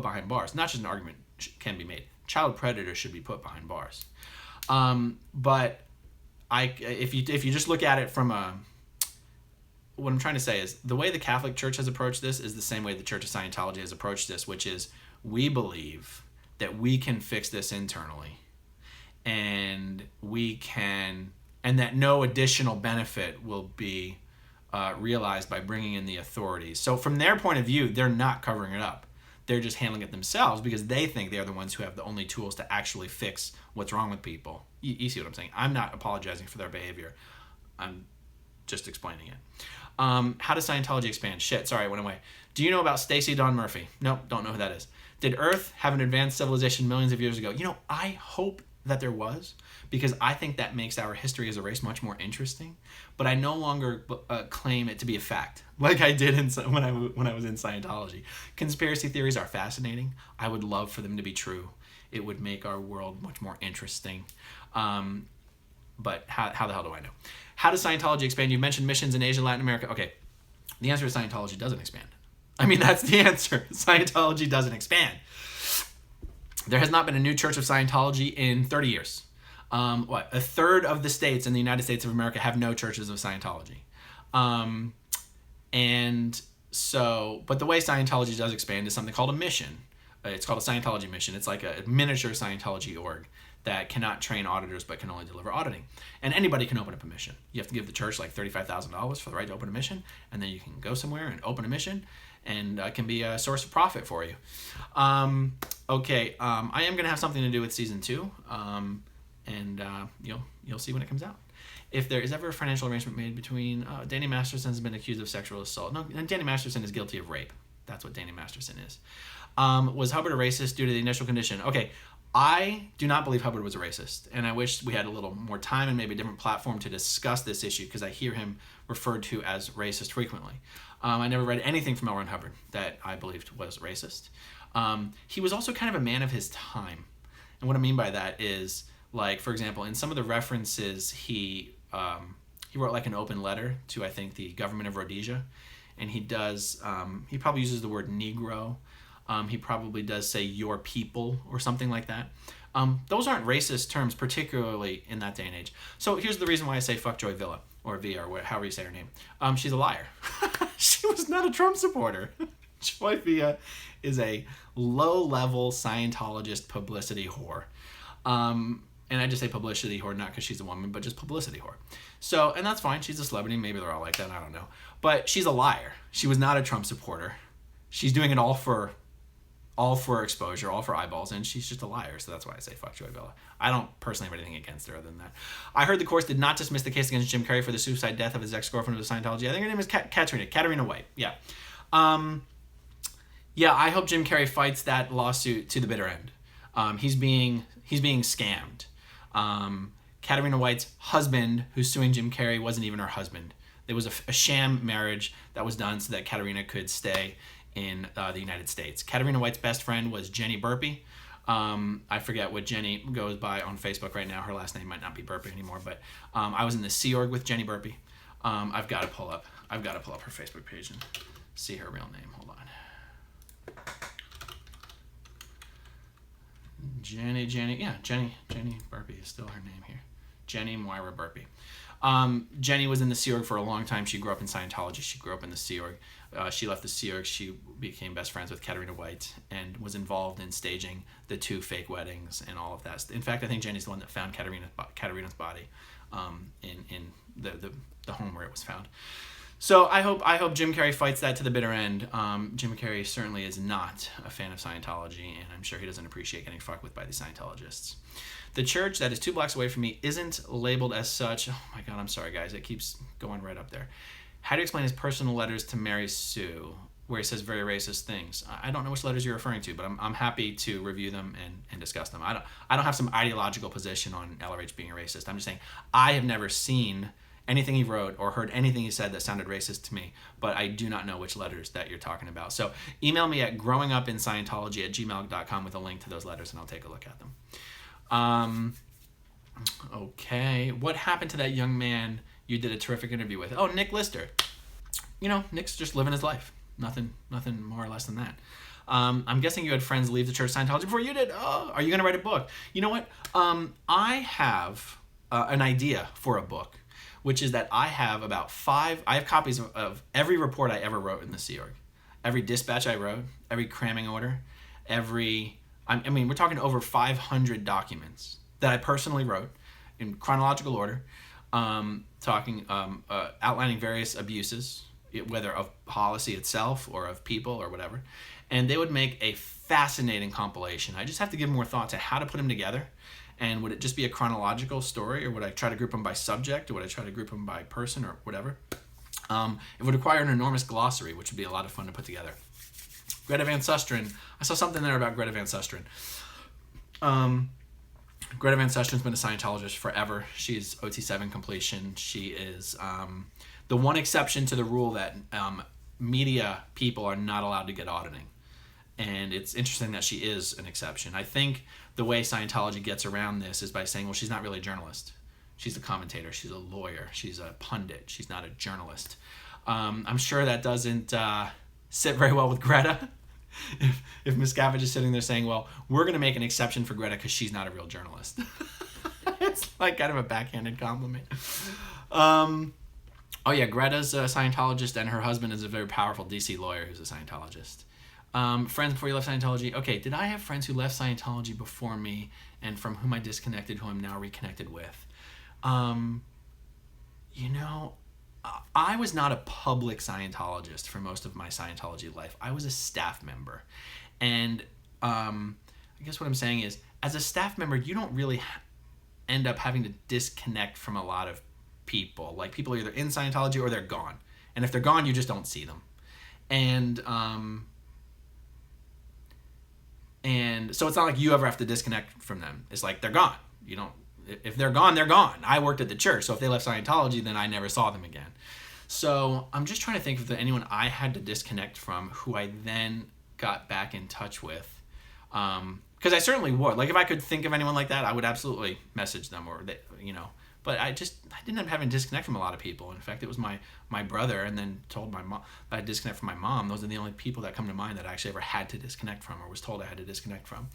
behind bars. Not just an argument can be made. Child predators should be put behind bars. But if you just look at it from what I'm trying to say is the way the Catholic Church has approached this is the same way the Church of Scientology has approached this, which is we believe that we can fix this internally, and that no additional benefit will be realized by bringing in the authorities. So from their point of view, they're not covering it up. They're just handling it themselves because they think they're the ones who have the only tools to actually fix what's wrong with people. You see what I'm saying? I'm not apologizing for their behavior. I'm just explaining it. How does Scientology expand? Shit, sorry, it went away. Do you know about Stacey Dawn Murphy? Nope, don't know who that is. Did Earth have an advanced civilization millions of years ago? I hope that there was, because I think that makes our history as a race much more interesting. But I no longer claim it to be a fact, like I did when I was in Scientology. Conspiracy theories are fascinating. I would love for them to be true. It would make our world much more interesting. But how the hell do I know? How does Scientology expand? You mentioned missions in Asia, Latin America. Okay, The answer is Scientology doesn't expand. I mean, that's the answer. Scientology doesn't expand. There has not been a new Church of Scientology in 30 years. A third of the states in the United States of America have no churches of Scientology. But the way Scientology does expand is something called a mission. It's called a Scientology mission. It's like a miniature Scientology org that cannot train auditors but can only deliver auditing. And anybody can open up a mission. You have to give the church like $35,000 for the right to open a mission, and then you can go somewhere and open a mission, and it can be a source of profit for you. I am going to have something to do with season 2, and you'll see when it comes out. If there is ever a financial arrangement made between... Danny Masterson has been accused of sexual assault. No, Danny Masterson is guilty of rape. That's what Danny Masterson is. Was Hubbard a racist due to the initial condition? Okay, I do not believe Hubbard was a racist, and I wish we had a little more time and maybe a different platform to discuss this issue, because I hear him referred to as racist frequently. I never read anything from L. Ron Hubbard that I believed was racist. He was also kind of a man of his time. And what I mean by that is, like, for example, in some of the references, he wrote like an open letter to, I think, the government of Rhodesia. And he probably uses the word Negro. He probably does say your people or something like that. Those aren't racist terms, particularly in that day and age. So here's the reason why I say fuck Joy Villa, or Villa, or however you say her name. She's a liar. She was not a Trump supporter. Joy Villa is a low-level Scientologist publicity whore. And I just say publicity whore not because she's a woman, but just publicity whore. So, and that's fine. She's a celebrity. Maybe they're all like that. I don't know. But she's a liar. She was not a Trump supporter. She's doing it all for exposure, all for eyeballs, and she's just a liar. So that's why I say fuck Joy Villa. I don't personally have anything against her other than that. I heard the courts did not dismiss the case against Jim Carrey for the suicide death of his ex-girlfriend of Scientology. I think her name is Katerina White. Yeah. I hope Jim Carrey fights that lawsuit to the bitter end. He's being scammed. Katerina White's husband, who's suing Jim Carrey, wasn't even her husband. There was a sham marriage that was done so that Katerina could stay in the United States. Katerina White's best friend was Jenny Burpee. I forget what Jenny goes by on Facebook right now. Her last name might not be Burpee anymore, but I was in the Sea Org with Jenny Burpee. I've got to pull up her Facebook page and see her real name. Hold on. Jenny Burpee is still her name here. Jenny Moira Burpee. Jenny was in the Sea Org for a long time. She grew up in Scientology. She grew up in the Sea Org. She left the Sea Org. She became best friends with Katerina White and was involved in staging the 2 fake weddings and all of that. In fact, I think Jenny's the one that found Katerina's body in the home where it was found. So I hope Jim Carrey fights that to the bitter end. Jim Carrey certainly is not a fan of Scientology, and I'm sure he doesn't appreciate getting fucked with by the Scientologists. The church that is 2 blocks away from me isn't labeled as such. Oh my God, I'm sorry guys, it keeps going right up there. How do you explain his personal letters to Mary Sue, where he says very racist things? I don't know which letters you're referring to, but I'm happy to review them and discuss them. I don't have some ideological position on LRH being a racist. I'm just saying I have never seen anything he wrote or heard anything he said that sounded racist to me, but I do not know which letters that you're talking about. So email me at growingupinscientology@gmail.com with a link to those letters, and I'll take a look at them. Okay, what happened to that young man you did a terrific interview with? Oh, Nick Lister. Nick's just living his life. Nothing more or less than that. I'm guessing you had friends leave the Church of Scientology before you did. Oh, are you going to write a book? You know what? I have an idea for a book, which is that I have copies of every report I ever wrote in the Sea Org. Every dispatch I wrote, every cramming order, we're talking over 500 documents that I personally wrote in chronological order, outlining various abuses, whether of policy itself or of people or whatever. And they would make a fascinating compilation. I just have to give more thought to how to put them together. And would it just be a chronological story, or would I try to group them by subject, or would I try to group them by person, or whatever? It would require an enormous glossary, which would be a lot of fun to put together. Greta Van Susteren. I saw something there about Greta Van Susteren. Greta Van Susteren's been a Scientologist forever. She's OT7 completion. She is the one exception to the rule that media people are not allowed to get auditing. And it's interesting that she is an exception. I think the way Scientology gets around this is by saying, well, she's not really a journalist. She's a commentator. She's a lawyer. She's a pundit. She's not a journalist. I'm sure that doesn't sit very well with Greta. If Miscavige is sitting there saying, well, we're going to make an exception for Greta because she's not a real journalist. It's like kind of a backhanded compliment. Oh yeah, Greta's a Scientologist, and her husband is a very powerful DC lawyer who's a Scientologist. Friends before you left Scientology. Okay, did I have friends who left Scientology before me and from whom I disconnected, who I'm now reconnected with? You know, I was not a public Scientologist for most of my Scientology life. I was a staff member. And I guess what I'm saying is, as a staff member, you don't really end up having to disconnect from a lot of people. Like, people are either in Scientology or they're gone. And if they're gone, you just don't see them. And so it's not like you ever have to disconnect from them. It's like they're gone. You don't. If they're gone, they're gone. I worked at the church, so if they left Scientology, then I never saw them again. So I'm just trying to think if there's anyone I had to disconnect from who I then got back in touch with. Because I certainly would. Like, if I could think of anyone like that, I would absolutely message them, or they, you know. But I didn't end up having to disconnect from a lot of people. In fact, it was my brother, and then told my mom that I disconnect from my mom. Those are the only people that come to mind that I actually ever had to disconnect from, or was told I had to disconnect from.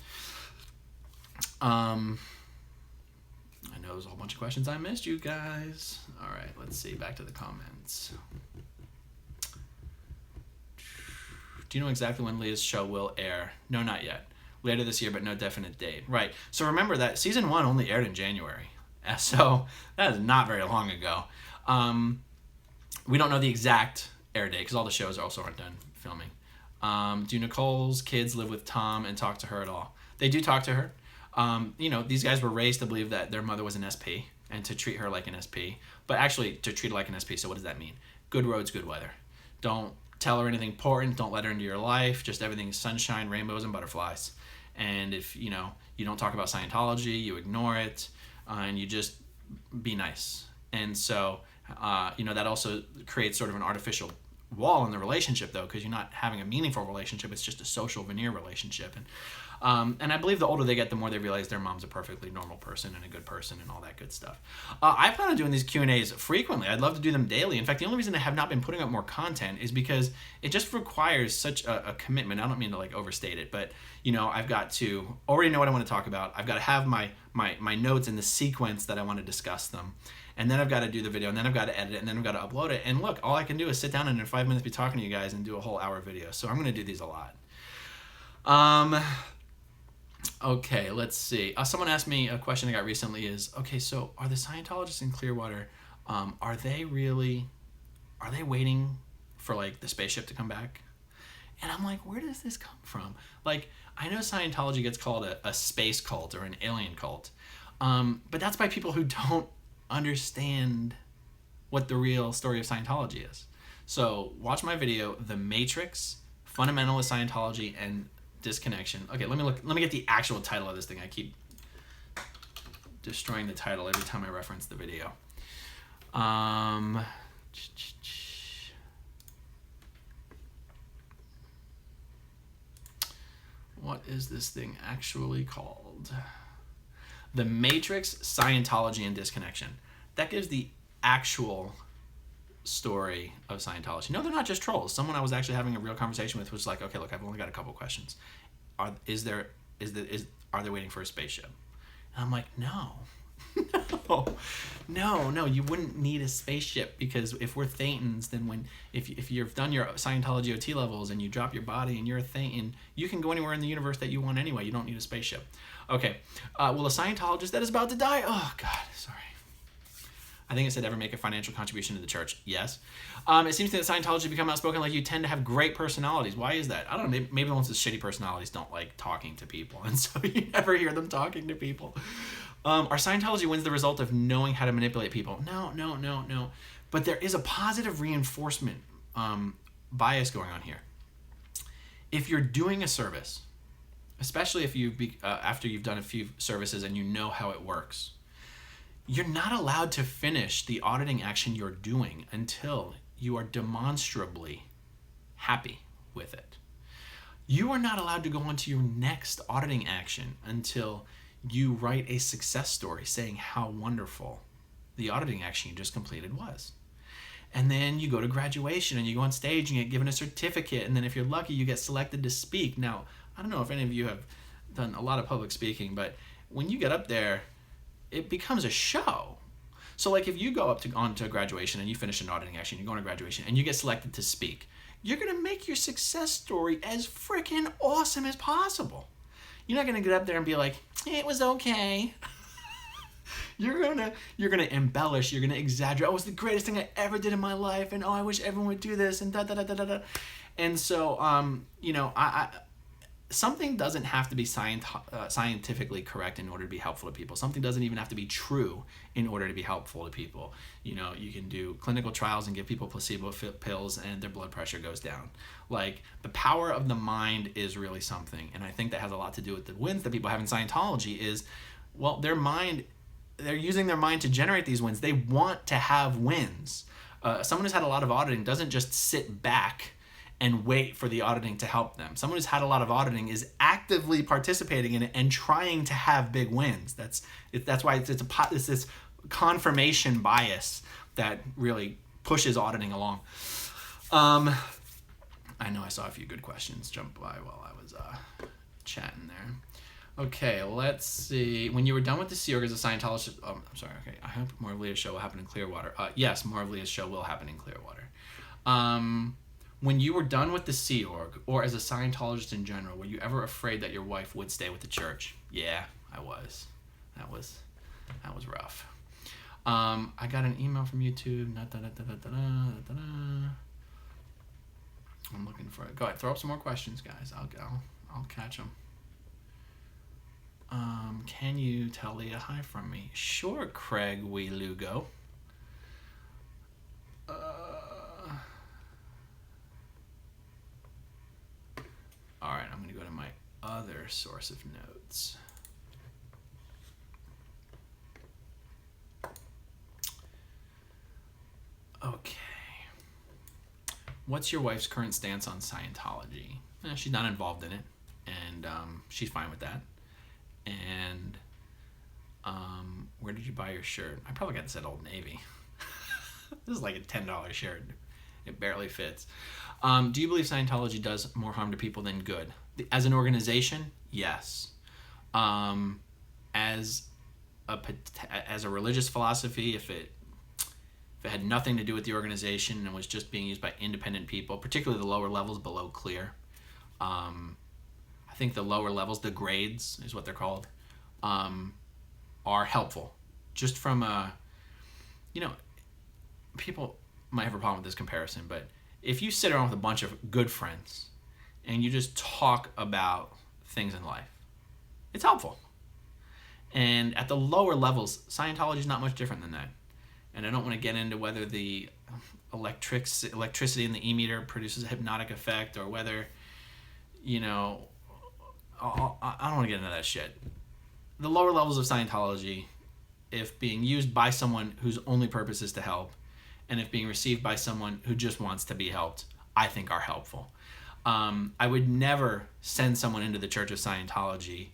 I know there's a whole bunch of questions I missed, you guys. All right, let's see. Back to the comments. Do you know exactly when Leah's show will air? No, not yet. Later this year, but no definite date. Right. So remember that season 1 only aired in January. So that is not very long ago. We don't know the exact air date because all the shows also aren't done filming. Do Nicole's kids live with Tom and talk to her at all? They do talk to her. You know, these guys were raised to believe that their mother was an SP and to treat her like an SP. But actually, to treat her like an SP, so what does that mean? Good roads, good weather. Don't tell her anything important. Don't let her into your life. Just everything's sunshine, rainbows, and butterflies. And if, you know, you don't talk about Scientology, you ignore it, and you just be nice. And so, you know, that also creates sort of an artificial wall in the relationship, though, because you're not having a meaningful relationship. It's just a social veneer relationship. And I believe the older they get, the more they realize their mom's a perfectly normal person and a good person and all that good stuff. I plan on doing these Q&As frequently. I'd love to do them daily. In fact, the only reason I have not been putting up more content is because it just requires such a commitment. I don't mean to like overstate it, but you know, I've got to already know what I want to talk about. I've got to have my notes in the sequence that I want to discuss them. And then I've got to do the video, and then I've got to edit it, and then I've got to upload it. And look, all I can do is sit down and in 5 minutes be talking to you guys and do a whole hour video. So I'm going to do these a lot. Okay, let's see. Someone asked me a question I got recently is, okay, so are the Scientologists in Clearwater, are they waiting for like the spaceship to come back? And I'm like, where does this come from? Like, I know Scientology gets called a space cult or an alien cult, but that's by people who don't understand what the real story of Scientology is. So watch my video, The Matrix, Fundamentalist Scientology, and Disconnection. Okay, let me get the actual title of this thing. I keep destroying the title every time I reference the video. What is this thing actually called? The Matrix, Scientology, and Disconnection. That gives the actual story of Scientology. No, they're not just trolls. Someone I was actually having a real conversation with was like, okay, look, I've only got a couple questions. Are they waiting for a spaceship? And I'm like, no, you wouldn't need a spaceship, because if we're Thetans, then if you've done your Scientology OT levels and you drop your body and you're a Thetan, you can go anywhere in the universe that you want anyway. You don't need a spaceship. Okay, will a Scientologist that is about to die? Oh God, sorry. I think it said ever make a financial contribution to the church. Yes. It seems that Scientology become outspoken like you tend to have great personalities. Why is that? I don't know. Maybe the ones with shitty personalities don't like talking to people, and so you never hear them talking to people. Our Scientology wins the result of knowing how to manipulate people. No. But there is a positive reinforcement bias going on here. If you're doing a service, especially if after you've done a few services and you know how it works, you're not allowed to finish the auditing action you're doing until you are demonstrably happy with it. You are not allowed to go on to your next auditing action until you write a success story saying how wonderful the auditing action you just completed was. And then you go to graduation and you go on stage and you get given a certificate. And then if you're lucky, you get selected to speak. Now, I don't know if any of you have done a lot of public speaking, but when you get up there, it becomes a show. So like if you go onto graduation and you finish an auditing action, you go on to graduation and you get selected to speak, you're going to make your success story as freaking awesome as possible. You're not going to get up there and be like, it was okay. You're gonna embellish. You're gonna exaggerate. Oh, it was the greatest thing I ever did in my life, and oh, I wish everyone would do this, and da da da da da. And so, I something doesn't have to be scientifically correct in order to be helpful to people. Something doesn't even have to be true in order to be helpful to people. You can do clinical trials and give people placebo pills and their blood pressure goes down. Like, the power of the mind is really something. And I think that has a lot to do with the wins that people have in Scientology is, well, they're using their mind to generate these wins. They want to have wins. Someone who's had a lot of auditing doesn't just sit back and wait for the auditing to help them. Someone who's had a lot of auditing is actively participating in it and trying to have big wins. That's why it's this confirmation bias that really pushes auditing along. I know I saw a few good questions jump by while I was chatting there. Okay, let's see. When you were done with the Sea Org as a Scientologist, I'm sorry. Okay, I hope more of Leah's show will happen in Clearwater. Yes, more of Leah's show will happen in Clearwater. When you were done with the Sea Org, or as a Scientologist in general, were you ever afraid that your wife would stay with the church? Yeah, I was. That was rough. I got an email from YouTube. I'm looking for it. Go ahead, throw up some more questions, guys. I'll catch them. Can you tell Leah hi from me? Sure, Craig Lugo. All right, I'm going to go to my other source of notes. Okay. What's your wife's current stance on Scientology? She's not involved in it, and she's fine with that. And where did you buy your shirt? I probably got this at Old Navy. This is like a $10 shirt. It barely fits. Do you believe Scientology does more harm to people than good? As an organization, yes. As a religious philosophy, if it had nothing to do with the organization and was just being used by independent people, particularly the lower levels below clear, I think the lower levels, the grades is what they're called, are helpful. Just from people might have a problem with this comparison, but if you sit around with a bunch of good friends and you just talk about things in life, it's helpful. And at the lower levels, Scientology is not much different than that. And I don't want to get into whether the electricity in the e-meter produces a hypnotic effect, or whether, I don't want to get into that shit. The lower levels of Scientology, if being used by someone whose only purpose is to help, and if being received by someone who just wants to be helped, I think are helpful. I would never send someone into the Church of Scientology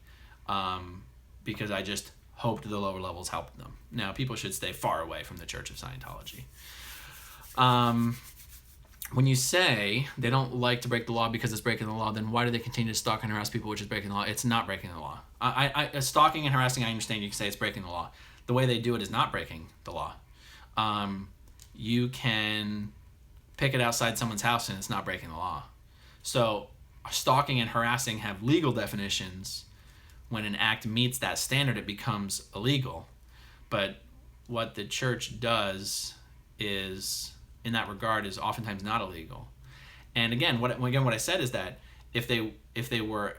because I just hoped the lower levels helped them. Now, people should stay far away from the Church of Scientology. When you say they don't like to break the law because it's breaking the law, then why do they continue to stalk and harass people, which is breaking the law? It's not breaking the law. Stalking and harassing, I understand you can say it's breaking the law. The way they do it is not breaking the law. You can picket outside someone's house and it's not breaking the law. So stalking and harassing have legal definitions. When an act meets that standard, it becomes illegal. But what the church does is, in that regard, is oftentimes not illegal. And again, what I said is that if they were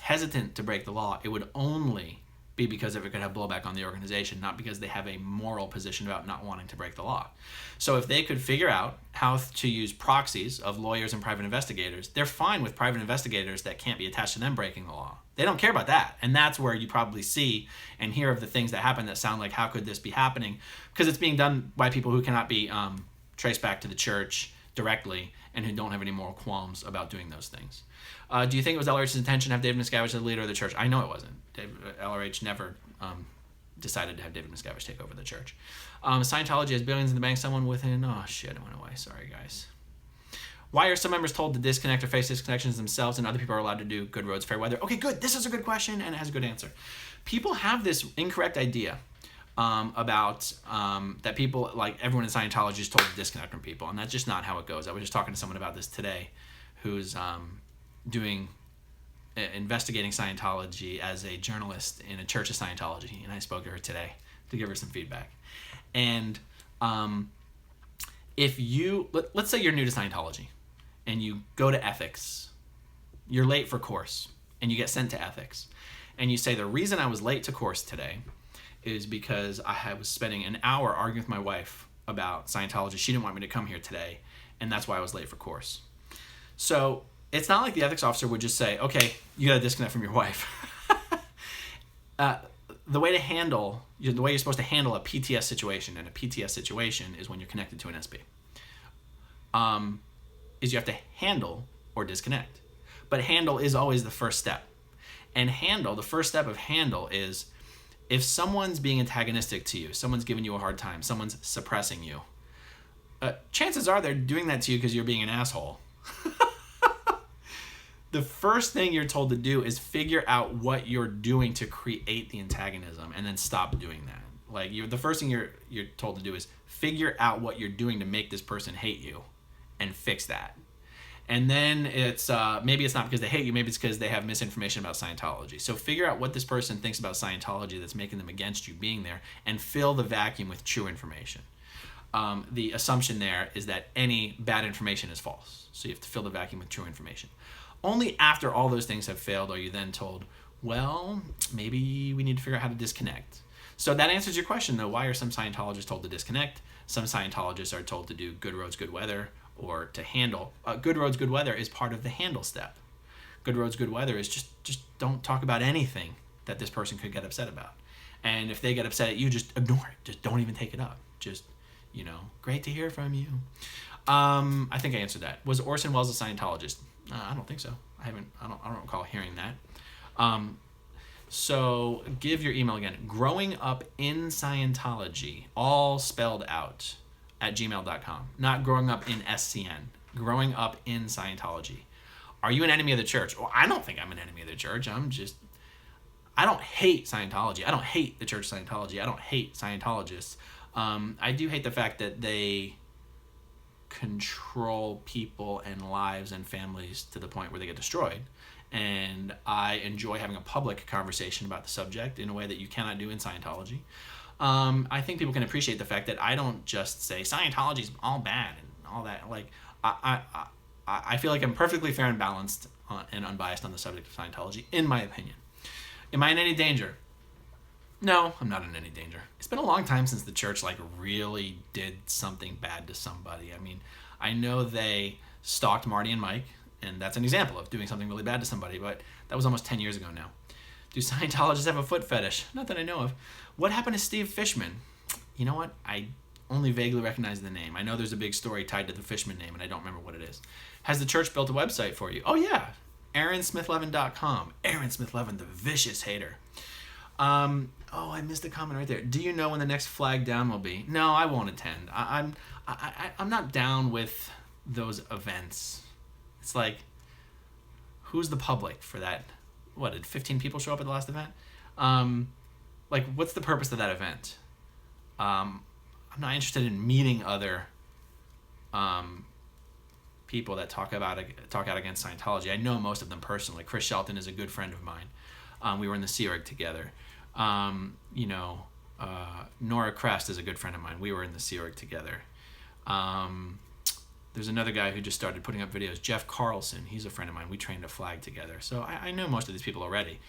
hesitant to break the law, it would only be because if it could have blowback on the organization, not because they have a moral position about not wanting to break the law. So if they could figure out how to use proxies of lawyers and private investigators, they're fine with private investigators that can't be attached to them breaking the law. They don't care about that. And that's where you probably see and hear of the things that happen that sound like, how could this be happening? Because it's being done by people who cannot be traced back to the church directly and who don't have any moral qualms about doing those things. Do you think it was LRH's intention to have David Miscavige as the leader of the church? I know it wasn't. LRH never decided to have David Miscavige take over the church. Scientology has billions in the bank. Someone within... Oh, shit, it went away. Sorry, guys. Why are some members told to disconnect or face disconnections themselves and other people are allowed to do good roads, fair weather? Okay, good. This is a good question and it has a good answer. People have this incorrect idea about that people, like everyone in Scientology is told to disconnect from people, and that's just not how it goes. I was just talking to someone about this today who's investigating Scientology as a journalist in a church of Scientology, and I spoke to her today to give her some feedback. And if you, let's say you're new to Scientology, and you go to ethics, you're late for course, and you get sent to ethics, and you say, the reason I was late to course today is because I was spending an hour arguing with my wife about Scientology. She didn't want me to come here today, and that's why I was late for course. So it's not like the ethics officer would just say, okay, you got to disconnect from your wife. The way you're supposed to handle a PTS situation, and a PTS situation is when you're connected to an SP, is you have to handle or disconnect. But handle is always the first step. And the first step of handle is if someone's being antagonistic to you, someone's giving you a hard time, someone's suppressing you, chances are they're doing that to you because you're being an asshole. The first thing you're told to do is figure out what you're doing to create the antagonism and then stop doing that. Like the first thing you're told to do is figure out what you're doing to make this person hate you and fix that. And then it's maybe it's not because they hate you, maybe it's because they have misinformation about Scientology. So figure out what this person thinks about Scientology that's making them against you being there and fill the vacuum with true information. The assumption there is that any bad information is false. So you have to fill the vacuum with true information. Only after all those things have failed are you then told, well, maybe we need to figure out how to disconnect. So that answers your question, though. Why are some Scientologists told to disconnect? Some Scientologists are told to do good roads, good weather, or to handle. Good roads, good weather is part of the handle step. Good roads, good weather is just don't talk about anything that this person could get upset about. And if they get upset at you, just ignore it. Just don't even take it up. Just, great to hear from you. I think I answered that. Was Orson Welles a Scientologist? I don't think so. I don't recall hearing that. So give your email again. Growing up in Scientology, all spelled out, at gmail.com. Not growing up in SCN. Growing up in Scientology. Are you an enemy of the church? Well, I don't think I'm an enemy of the church. I don't hate Scientology. I don't hate the church of Scientology. I don't hate Scientologists. I do hate the fact that they control people and lives and families to the point where they get destroyed. And I enjoy having a public conversation about the subject in a way that you cannot do in Scientology. I think people can appreciate the fact that I don't just say Scientology's all bad and all that. Like, I feel like I'm perfectly fair and balanced and unbiased on the subject of Scientology, in my opinion. Am I in any danger? No, I'm not in any danger. It's been a long time since the church really did something bad to somebody. I mean, I know they stalked Marty and Mike, and that's an example of doing something really bad to somebody, but that was almost 10 years ago now. Do Scientologists have a foot fetish? Not that I know of. What happened to Steve Fishman? You know what? I only vaguely recognize the name. I know there's a big story tied to the Fishman name, and I don't remember what it is. Has the church built a website for you? Oh, yeah. AaronSmith-Levin.com. Aaron Smith-Levin, the vicious hater. I missed a comment right there. Do you know when the next flag down will be? No, I won't attend. I'm not down with those events. It's like, who's the public for that? What, did 15 people show up at the last event? What's the purpose of that event? I'm not interested in meeting other people that talk out against Scientology. I know most of them personally. Chris Shelton is a good friend of mine. We were in the Sea Org together. Nora Crest is a good friend of mine. We were in the Sea Org together. There's another guy who just started putting up videos, Jeff Carlson. He's a friend of mine. We trained a flag together. So I know most of these people already.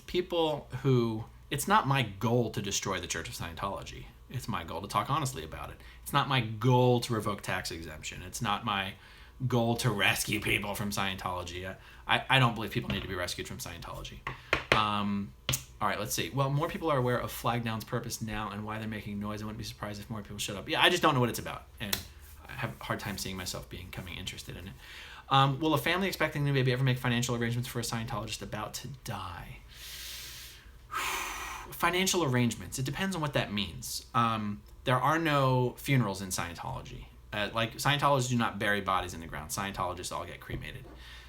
People who... It's not my goal to destroy the Church of Scientology. It's my goal to talk honestly about it. It's not my goal to revoke tax exemption. It's not my goal to rescue people from Scientology. I don't believe people need to be rescued from Scientology. All right, let's see. Well, more people are aware of Flag Down's purpose now and why they're making noise. I wouldn't be surprised if more people showed up. Yeah, I just don't know what it's about, and I have a hard time seeing myself becoming interested in it. Will a family expecting to maybe ever make financial arrangements for a Scientologist about to die? Financial arrangements. It depends on what that means. There are no funerals in Scientology. Like Scientologists do not bury bodies in the ground. Scientologists all get cremated.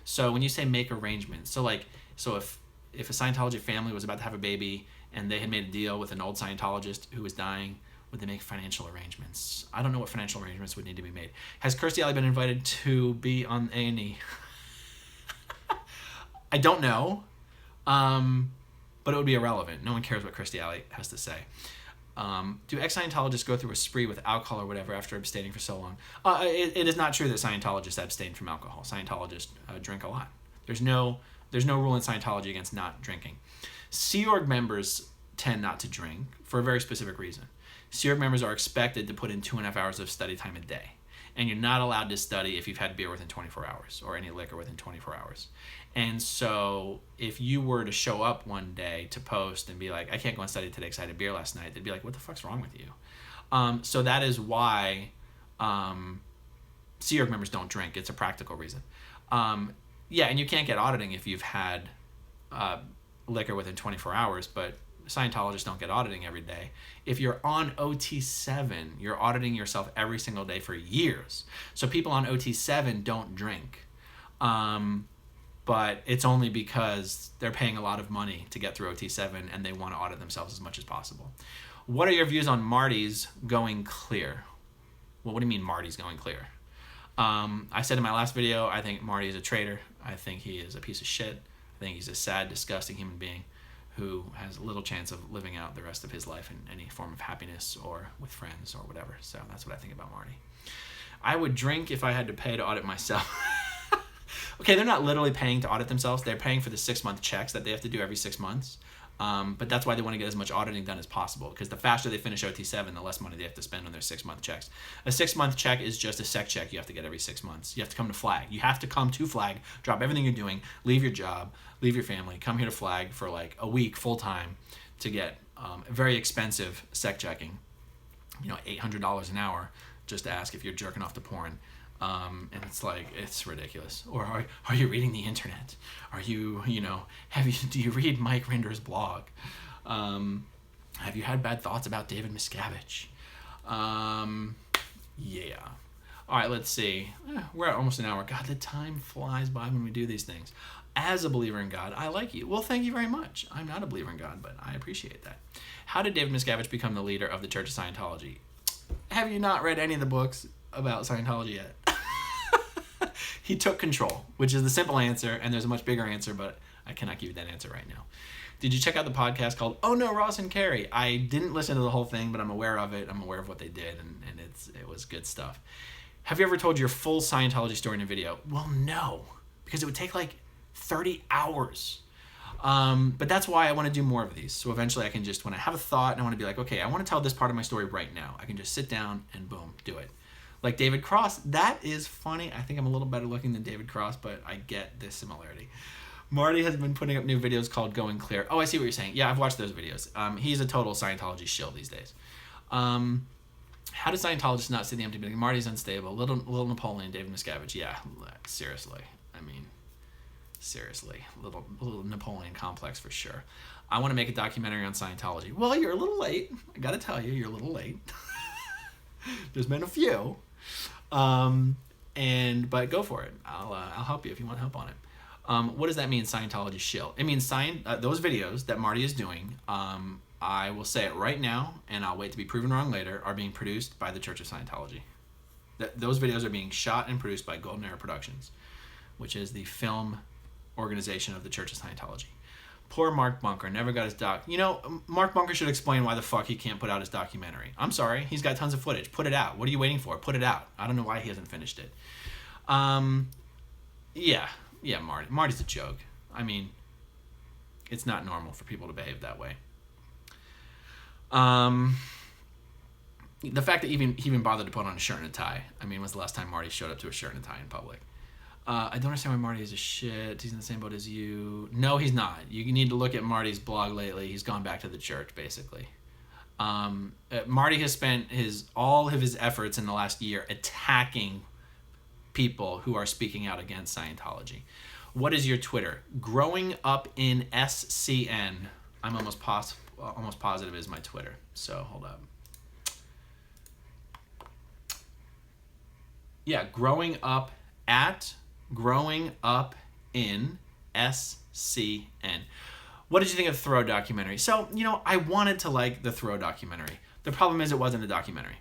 So when you say make arrangements, so if a Scientology family was about to have a baby and they had made a deal with an old Scientologist who was dying, would they make financial arrangements? I don't know what financial arrangements would need to be made. Has Kirstie Alley been invited to be on A&E? I don't know, but it would be irrelevant. No one cares what Kirstie Alley has to say. Do ex-Scientologists go through a spree with alcohol or whatever after abstaining for so long? It is not true that Scientologists abstain from alcohol. Scientologists drink a lot. There's no rule in Scientology against not drinking. Sea Org members tend not to drink for a very specific reason. Sea Org members are expected to put in 2.5 hours of study time a day. And you're not allowed to study if you've had beer within 24 hours or any liquor within 24 hours. And so if you were to show up one day to post and be like, I can't go and study today because I had a beer last night, they'd be like, what the fuck's wrong with you? So that is why Sea Org members don't drink. It's a practical reason. Yeah, and you can't get auditing if you've had liquor within 24 hours, but Scientologists don't get auditing every day. If you're on OT7, you're auditing yourself every single day for years. So people on OT7 don't drink. But it's only because they're paying a lot of money to get through OT7 and they want to audit themselves as much as possible. What are your views on Marty's going clear? Well, what do you mean Marty's going clear? I said in my last video, I think Marty is a traitor. I think he is a piece of shit. I think he's a sad, disgusting human being who has little chance of living out the rest of his life in any form of happiness or with friends or whatever. So that's what I think about Marty. I would drink if I had to pay to audit myself. Okay, they're not literally paying to audit themselves. They're paying for the 6-month checks that they have to do every 6 months. But that's why they want to get as much auditing done as possible, because the faster they finish OT7, the less money they have to spend on their 6-month checks. A 6-month check is just a sec check you have to get every 6 months. You have to come to Flag. You have to come to Flag, drop everything you're doing, leave your job, leave your family, come here to Flag for like a week full time to get very expensive sec checking, $800 an hour just to ask if you're jerking off to porn. And it's like, it's ridiculous. Or are you reading the internet? Are you, do you read Mike Rinder's blog? Have you had bad thoughts about David Miscavige? Yeah. All right, let's see. We're at almost an hour. God, the time flies by when we do these things. As a believer in God, I like you. Well, thank you very much. I'm not a believer in God, but I appreciate that. How did David Miscavige become the leader of the Church of Scientology? Have you not read any of the books about Scientology yet? He took control, which is the simple answer, and there's a much bigger answer, but I cannot give you that answer right now. Did you check out the podcast called Oh No, Ross and Carrie? I didn't listen to the whole thing, but I'm aware of it. I'm aware of what they did, and it was good stuff. Have you ever told your full Scientology story in a video? Well, no, because it would take like 30 hours. But that's why I want to do more of these. So eventually I can just, when I have a thought and I want to be like, okay, I want to tell this part of my story right now, I can just sit down and boom, do it. Like David Cross, that is funny. I think I'm a little better looking than David Cross, but I get this similarity. Marty has been putting up new videos called Going Clear. Oh, I see what you're saying. Yeah, I've watched those videos. He's a total Scientology shill these days. How do Scientologists not see the empty building? Marty's unstable. Little Napoleon, David Miscavige. Yeah, seriously. Seriously. Little Napoleon complex for sure. I want to make a documentary on Scientology. Well, you're a little late. I got to tell you, you're a little late. There's been a few. But go for it. I'll help you if you want help on it. What does that mean, Scientology shill? It means those videos that Marty is doing, I will say it right now, and I'll wait to be proven wrong later, are being produced by the Church of Scientology. Those videos are being shot and produced by Golden Era Productions, which is the film organization of the Church of Scientology. Poor Mark Bunker never got his doc. Mark Bunker should explain why the fuck he can't put out his documentary. I'm sorry, he's got tons of footage. Put it out. What are you waiting for? Put it out. I don't know why he hasn't finished it. Yeah, Marty. Marty's a joke. I mean, it's not normal for people to behave that way. The fact that he even bothered to put on a shirt and a tie. I mean, when's the last time Marty showed up to a shirt and a tie in public? I don't understand why Marty is a shit. He's in the same boat as you. No, he's not. You need to look at Marty's blog lately. He's gone back to the church, basically. Marty has spent all of his efforts in the last year attacking people who are speaking out against Scientology. What is your Twitter? Growing up in SCN. I'm almost almost positive is my Twitter. So hold up. Yeah, growing up in SCN. What did you think of the Thoreau documentary? So, I wanted to like the Thoreau documentary. The problem is it wasn't a documentary.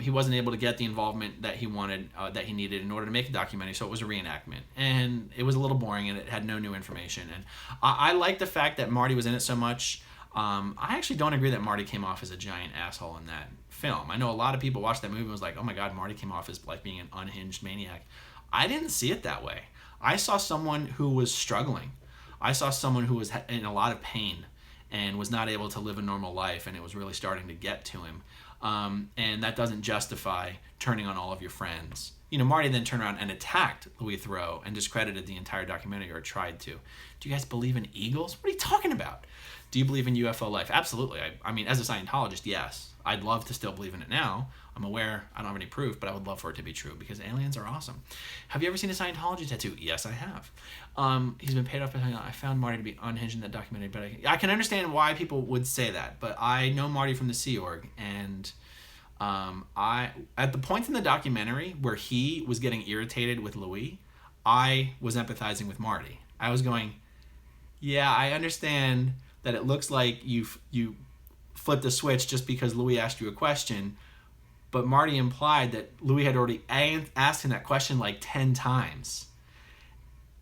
He wasn't able to get the involvement that he wanted, that he needed in order to make a documentary, so it was a reenactment. And it was a little boring, and it had no new information. And I like the fact that Marty was in it so much. I actually don't agree that Marty came off as a giant asshole in that film. I know a lot of people watched that movie and was like, oh my God, Marty came off as like being an unhinged maniac. I didn't see it that way. I saw someone who was struggling. I saw someone who was in a lot of pain and was not able to live a normal life, and it was really starting to get to him. And that doesn't justify turning on all of your friends. Marty then turned around and attacked Louis Theroux and discredited the entire documentary, or tried to. Do you guys believe in eagles? What are you talking about? Do you believe in UFO life? Absolutely. I mean, as a Scientologist, yes. I'd love to still believe in it now. I'm aware I don't have any proof, but I would love for it to be true because aliens are awesome. Have you ever seen a Scientology tattoo? Yes, I have. He's been paid off by I found Marty to be unhinged in that documentary, but I can understand why people would say that. But I know Marty from the Sea Org, and at the points in the documentary where he was getting irritated with Louis, I was empathizing with Marty. I was going, yeah, I understand that it looks like you flipped a switch just because Louis asked you a question, but Marty implied that Louis had already asked him that question like 10 times.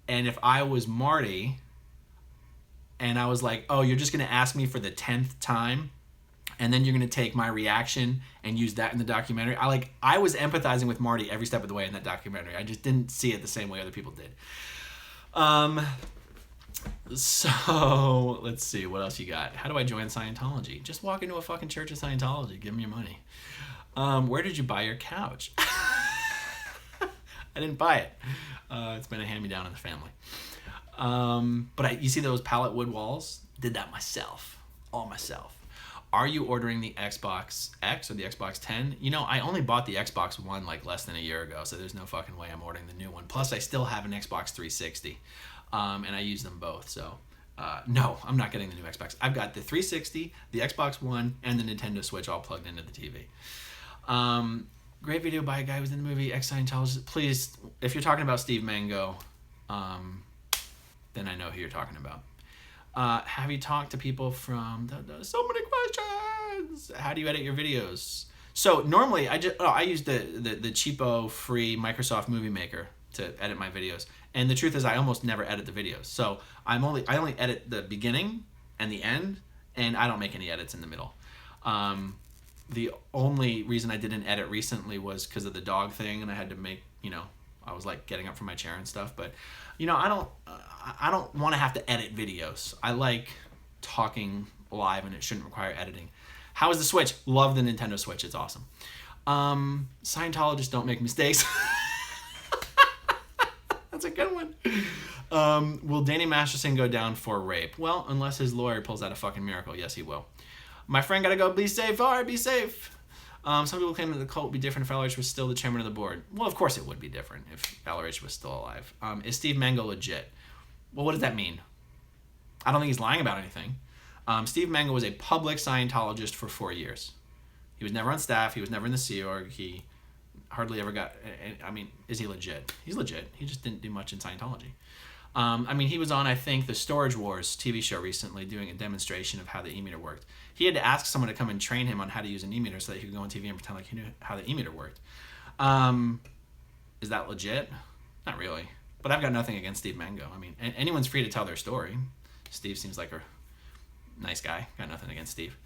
And if I was Marty and I was like, oh, you're just going to ask me for the 10th time and then you're going to take my reaction and use that in the documentary. I was empathizing with Marty every step of the way in that documentary. I just didn't see it the same way other people did. So let's see, what else you got? How do I join Scientology? Just walk into a fucking church of Scientology. Give them your money. Where did you buy your couch? I didn't buy it. It's been a hand-me-down in the family. But you see those pallet wood walls? Did that myself. All myself. Are you ordering the Xbox X or the Xbox 10? I only bought the Xbox One like less than a year ago, so there's no fucking way I'm ordering the new one. Plus, I still have an Xbox 360, and I use them both, so no, I'm not getting the new Xbox. I've got the 360, the Xbox One, and the Nintendo Switch all plugged into the TV. Great video by a guy who was in the movie, ex-Scientologist. Please, if you're talking about Steve Mango, then I know who you're talking about. Have you talked to people from so many questions? How do you edit your videos? So normally I use the cheapo free Microsoft Movie Maker to edit my videos. And the truth is I almost never edit the videos. So I only edit the beginning and the end, and I don't make any edits in the middle. The only reason I didn't edit recently was because of the dog thing, and I had to make, I was like getting up from my chair and stuff. But, I don't want to have to edit videos. I like talking live, and it shouldn't require editing. How is the Switch? Love the Nintendo Switch. It's awesome. Scientologists don't make mistakes. That's a good one. Will Danny Masterson go down for rape? Well, unless his lawyer pulls out a fucking miracle. Yes, he will. My friend gotta go. Be safe. All right, be safe. Some people claim that the cult would be different if LRH was still the chairman of the board. Well, of course it would be different if LRH was still alive. Is Steve Mango legit? Well, what does that mean? I don't think he's lying about anything. Steve Mango was a public Scientologist for 4 years. He was never on staff. He was never in the Sea Org. He hardly ever got... is he legit? He's legit. He just didn't do much in Scientology. He was on, I think, the Storage Wars TV show recently doing a demonstration of how the e-meter worked. He had to ask someone to come and train him on how to use an e-meter so that he could go on TV and pretend like he knew how the e-meter worked. Is that legit? Not really. But I've got nothing against Steve Mango. Anyone's free to tell their story. Steve seems like a nice guy. Got nothing against Steve.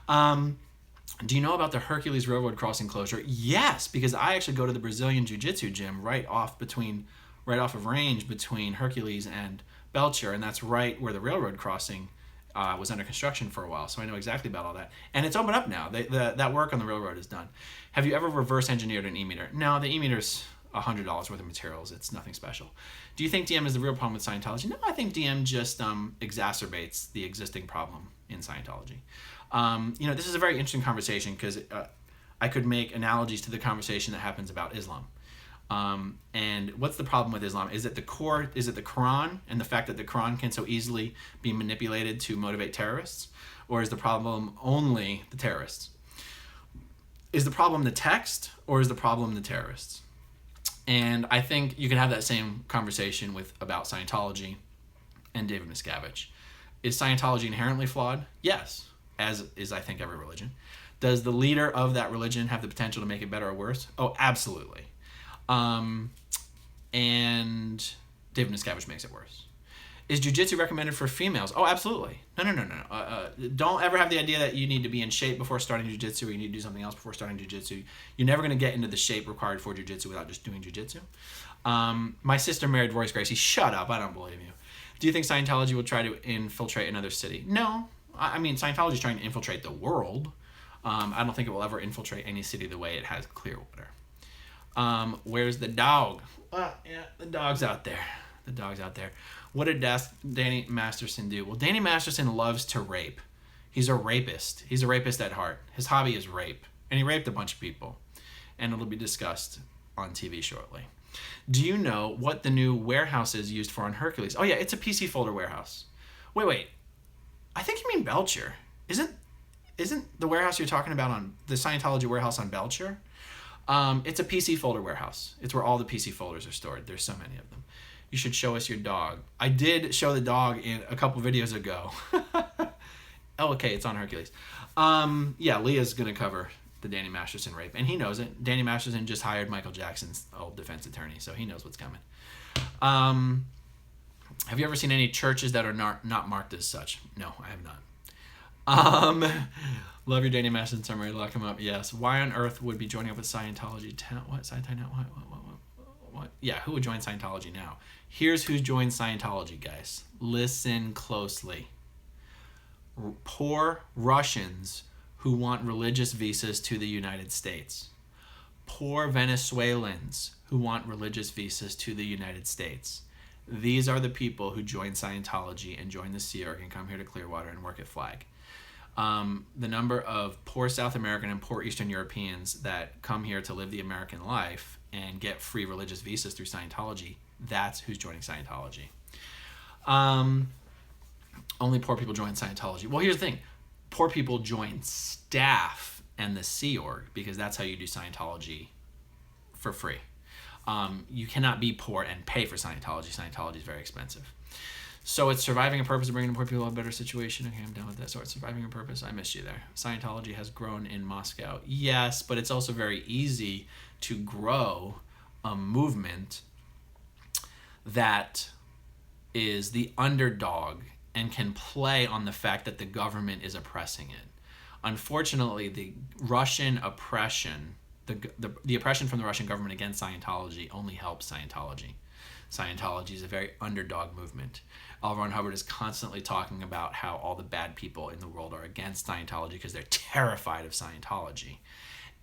Do you know about the Hercules Railroad crossing closure? Yes, because I actually go to the Brazilian Jiu-Jitsu gym right off of range between Hercules and Belcher, and that's right where the railroad crossing was under construction for a while, so I know exactly about all that. And it's opened up now. That work on the railroad is done. Have you ever reverse engineered an e-meter? No, the e-meter's $100 worth of materials. It's nothing special. Do you think DM is the real problem with Scientology? No, I think DM just exacerbates the existing problem in Scientology. This is a very interesting conversation because I could make analogies to the conversation that happens about Islam. And what's the problem with Islam? Is it the Quran and the fact that the Quran can so easily be manipulated to motivate terrorists? Or is the problem only the terrorists? Is the problem the text, or is the problem the terrorists? And I think you can have that same conversation about Scientology and David Miscavige. Is Scientology inherently flawed? Yes, as is, I think, every religion. Does the leader of that religion have the potential to make it better or worse? Oh, absolutely. And David Miscavige makes it worse. Is jiu-jitsu recommended for females? Oh, absolutely. No. Don't ever have the idea that you need to be in shape before starting jiu-jitsu, or you need to do something else before starting jiu-jitsu. You're never going to get into the shape required for jiu-jitsu without just doing jiu-jitsu. My sister married Royce Gracie. Shut up. I don't believe you. Do you think Scientology will try to infiltrate another city? No. I mean, Scientology is trying to infiltrate the world. I don't think it will ever infiltrate any city the way it has Clearwater. Where's the dog? Yeah, the dog's out there. What did Danny Masterson do? Well, Danny Masterson loves to rape. He's a rapist. He's a rapist at heart. His hobby is rape. And he raped a bunch of people. And it'll be discussed on TV shortly. Do you know what the new warehouse is used for on Hercules? Oh, yeah, it's a PC folder warehouse. Wait. I think you mean Belcher. Isn't the warehouse you're talking about on the Scientology warehouse on Belcher? It's a PC folder warehouse. It's where all the PC folders are stored. There's so many of them. You should show us your dog. I did show the dog in a couple videos ago. Oh, okay, it's on Hercules. Yeah, Leah's going to cover the Danny Masterson rape, and he knows it. Danny Masterson just hired Michael Jackson's old defense attorney, so he knows what's coming. Have you ever seen any churches that are not marked as such? No, I have not. Love your Danny Masterson summary. Lock him up. Yes. Why on earth would be joining up with Scientology? What? Scientology? What? Yeah, who would join Scientology now? Here's who's joined Scientology, guys. Listen closely. Poor Russians who want religious visas to the United States. Poor Venezuelans who want religious visas to the United States. These are the people who join Scientology and join the Sea Org and come here to Clearwater and work at Flag. The number of poor South American and poor Eastern Europeans that come here to live the American life and get free religious visas through Scientology, that's who's joining Scientology. Only poor people join Scientology. Well, here's the thing. Poor people join staff and the Sea Org because that's how you do Scientology for free. You cannot be poor and pay for Scientology. Scientology is very expensive. So it's serving a purpose of bringing poor people a better situation. Okay, I'm done with that. So it's serving a purpose. I missed you there. Scientology has grown in Moscow. Yes, but it's also very easy to grow a movement that is the underdog and can play on the fact that the government is oppressing it. Unfortunately, the Russian oppression, the oppression from the Russian government against Scientology only helps Scientology. Scientology is a very underdog movement. L. Ron Hubbard is constantly talking about how all the bad people in the world are against Scientology because they're terrified of Scientology.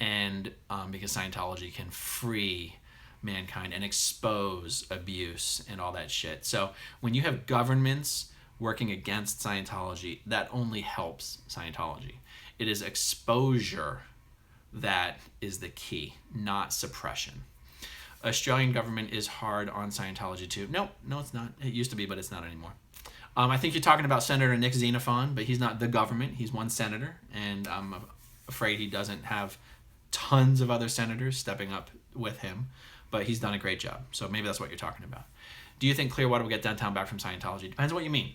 And because Scientology can free mankind and expose abuse and all that shit. So when you have governments working against Scientology, that only helps Scientology. It is exposure that is the key, not suppression. Australian government is hard on Scientology too. No, it's not. It used to be, but it's not anymore. I think you're talking about Senator Nick Xenophon, but he's not the government. He's one senator, and I'm afraid he doesn't have tons of other senators stepping up with him, but he's done a great job. So maybe that's what you're talking about. Do you think Clearwater will get downtown back from Scientology? Depends what you mean.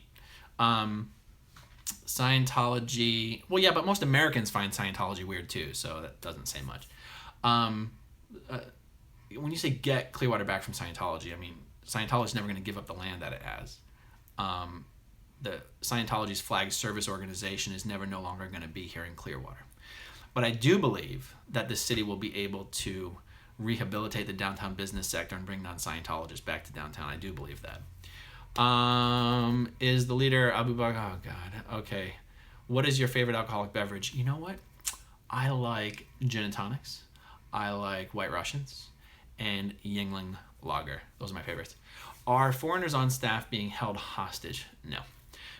Scientology, well, yeah, but most Americans find Scientology weird too, so that doesn't say much. When you say get Clearwater back from Scientology, I mean, Scientology's never going to give up the land that it has. The Scientology's flag service organization is never no longer going to be here in Clearwater. But I do believe that the city will be able to rehabilitate the downtown business sector and bring non-Scientologists back to downtown. I do believe that. Is the leader Abu Bakr? Oh, God. Okay. What is your favorite alcoholic beverage? You know what? I like gin and tonics. I like White Russians. And Yingling Lager. Those are my favorites. Are foreigners on staff being held hostage? No.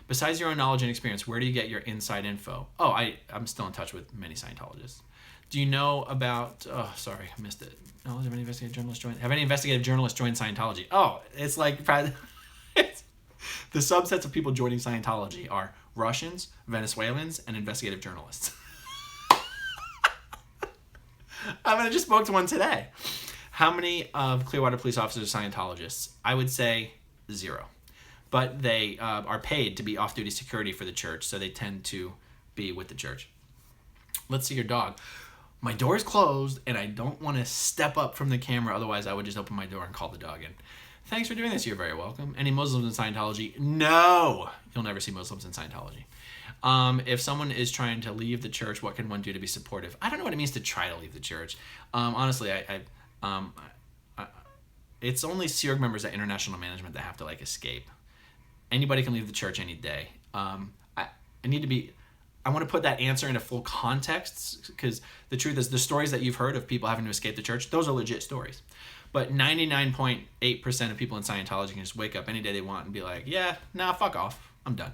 Besides your own knowledge and experience, where do you get your inside info? Oh, I'm still in touch with many Scientologists. Do you know about? Oh, sorry, I missed it. No, have any investigative journalists joined? Have any investigative journalists joined Scientology? Oh, it's like it's, the subsets of people joining Scientology are Russians, Venezuelans, and investigative journalists. I just spoke to one today. How many of Clearwater police officers are Scientologists? I would say 0. But they are paid to be off-duty security for the church, so they tend to be with the church. Let's see your dog. My door is closed, and I don't want to step up from the camera. Otherwise, I would just open my door and call the dog in. Thanks for doing this. You're very welcome. Any Muslims in Scientology? No! You'll never see Muslims in Scientology. If someone is trying to leave the church, what can one do to be supportive? I don't know what it means to try to leave the church. Honestly, it's only Sea Org members at international management that have to escape. Anybody can leave the church any day. I want to put that answer into full context, because the truth is the stories that you've heard of people having to escape the church, those are legit stories. But 99.8% of people in Scientology can just wake up any day they want and be like, yeah, nah, fuck off. I'm done.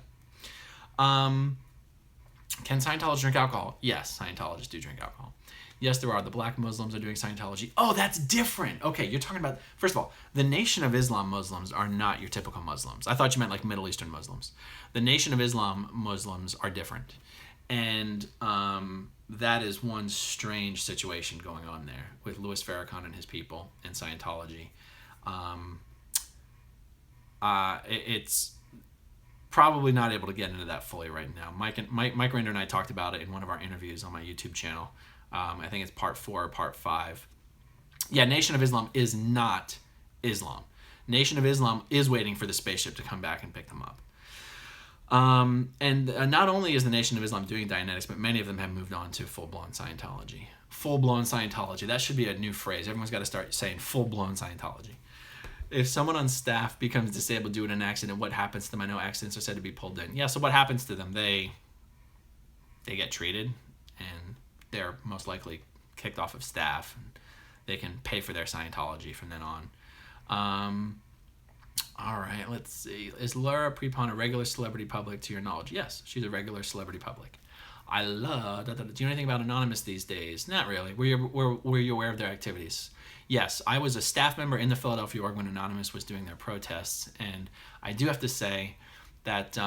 Can Scientologists drink alcohol? Yes, Scientologists do drink alcohol. Yes, there are. The black Muslims are doing Scientology. Oh, that's different. Okay, you're talking about, first of all, the Nation of Islam Muslims are not your typical Muslims. I thought you meant Middle Eastern Muslims. The Nation of Islam Muslims are different. And that is one strange situation going on there with Louis Farrakhan and his people and Scientology. It's probably not able to get into that fully right now. Mike Rinder and I talked about it in one of our interviews on my YouTube channel. I think it's part 4 or part 5. Yeah, Nation of Islam is not Islam. Nation of Islam is waiting for the spaceship to come back and pick them up. And not only is the Nation of Islam doing Dianetics, but many of them have moved on to full-blown Scientology. Full-blown Scientology. That should be a new phrase. Everyone's got to start saying full-blown Scientology. If someone on staff becomes disabled due to an accident, what happens to them? I know accidents are said to be pulled in. Yeah, so what happens to them? They get treated, and they're most likely kicked off of staff. And they can pay for their Scientology from then on. All right, let's see. Is Laura Prepon a regular celebrity public to your knowledge? Yes, she's a regular celebrity public. I love... Do you know anything about Anonymous these days? Not really. Were you aware of their activities? Yes, I was a staff member in the Philadelphia org when Anonymous was doing their protests, and I do have to say that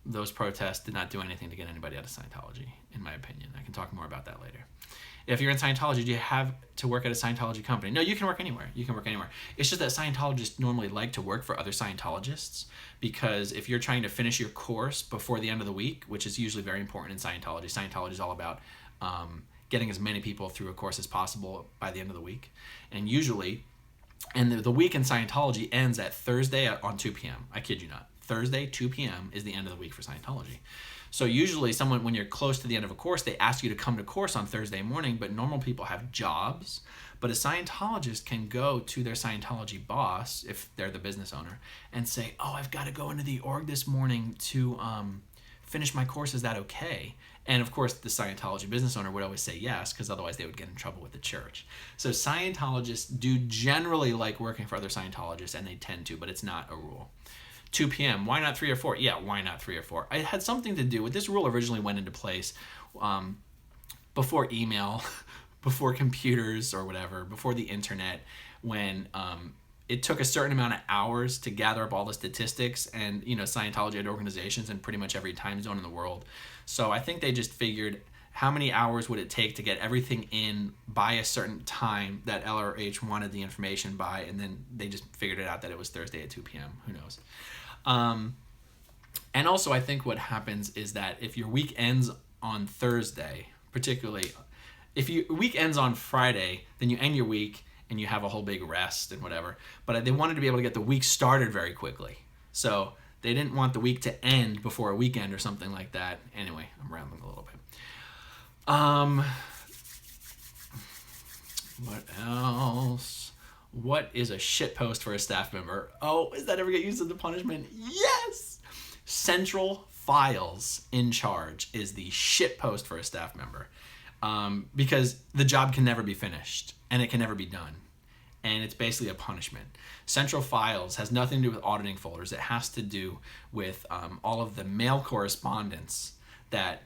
those protests did not do anything to get anybody out of Scientology, in my opinion. I can talk more about that later. If you're in Scientology, do you have to work at a Scientology company? No, you can work anywhere. You can work anywhere. It's just that Scientologists normally like to work for other Scientologists, because if you're trying to finish your course before the end of the week, which is usually very important in Scientology, Scientology is all about getting as many people through a course as possible by the end of the week. And usually, the week in Scientology ends at Thursday on 2 p.m. I kid you not. Thursday, 2 p.m. is the end of the week for Scientology. So usually when you're close to the end of a course, they ask you to come to course on Thursday morning, but normal people have jobs. But a Scientologist can go to their Scientology boss, if they're the business owner, and say, oh, I've got to go into the org this morning to finish my course. Is that okay? And of course, the Scientology business owner would always say yes, because otherwise they would get in trouble with the church. So Scientologists do generally like working for other Scientologists, and they tend to, but it's not a rule. 2 p.m. Why not 3 or 4? Yeah, why not 3 or 4? It had something to do with this rule. Originally went into place before email, before computers or whatever, before the internet, when it took a certain amount of hours to gather up all the statistics, and Scientology had organizations in pretty much every time zone in the world. So I think they just figured, how many hours would it take to get everything in by a certain time that LRH wanted the information by, and then they just figured it out that it was Thursday at 2 p.m. Who knows? And also, I think what happens is that if your week ends on Thursday, particularly if your week ends on Friday, then you end your week and you have a whole big rest and whatever. But they wanted to be able to get the week started very quickly. So they didn't want the week to end before a weekend or something like that. Anyway, I'm rambling a little bit. What else? What is a shit post for a staff member? Oh, does that ever get used as a punishment? Yes! Central Files in Charge is the shit post for a staff member. Because the job can never be finished, and it can never be done. And it's basically a punishment. Central Files has nothing to do with auditing folders. It has to do with all of the mail correspondence that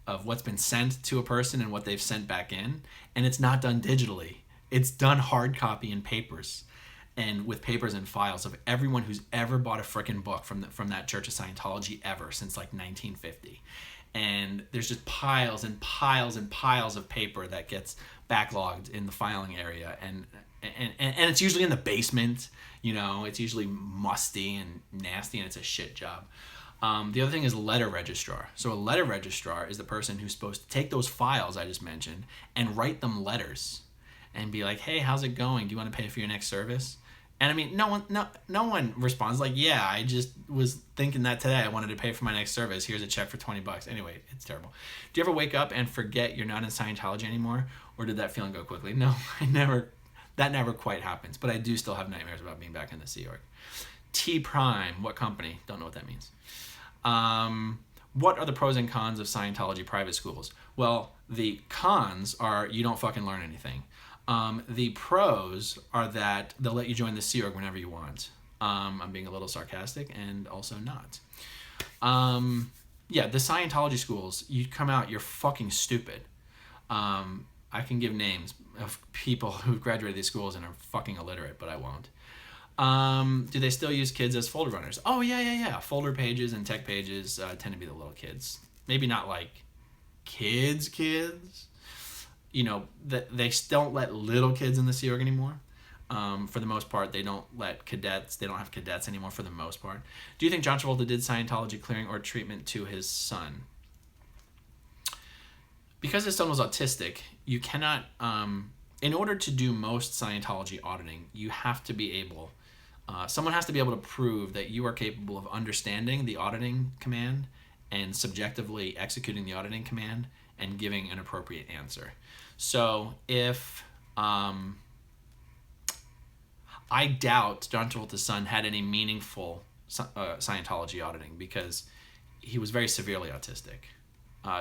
of what's been sent to a person and what they've sent back in, and it's not done digitally. It's done hard copy in papers, and with papers and files of everyone who's ever bought a frickin' book from that Church of Scientology ever since like 1950. And there's just piles and piles and piles of paper that gets backlogged in the filing area, and it's usually in the basement. You know, it's usually musty and nasty, and it's a shit job. The other thing is letter registrar. So a letter registrar is the person who's supposed to take those files I just mentioned and write them letters and be like, hey, how's it going? Do you want to pay for your next service? And I mean, no one responds like, yeah, I just was thinking that today. I wanted to pay for my next service. Here's a check for $20. Anyway, it's terrible. Do you ever wake up and forget you're not in Scientology anymore? Or did that feeling go quickly? No, that never quite happens. But I do still have nightmares about being back in the Sea Org. T Prime, what company? Don't know what that means. What are the pros and cons of Scientology private schools? Well, the cons are you don't fucking learn anything. The pros are that they'll let you join the Sea Org whenever you want. I'm being a little sarcastic and also not. Yeah, the Scientology schools, you come out, you're fucking stupid. I can give names of people who've graduated these schools and are fucking illiterate, but I won't. Do they still use kids as folder runners? Oh, yeah. Folder pages and tech pages tend to be the little kids. Maybe not like kids. You know, they don't let little kids in the Sea Org anymore. For the most part, they don't let cadets. They don't have cadets anymore for the most part. Do you think John Travolta did Scientology clearing or treatment to his son? Because his son was autistic, you cannot... in order to do most Scientology auditing, you have to be able... someone has to be able to prove that you are capable of understanding the auditing command and subjectively executing the auditing command and giving an appropriate answer. So if I doubt John Travolta's son had any meaningful Scientology auditing because he was very severely autistic,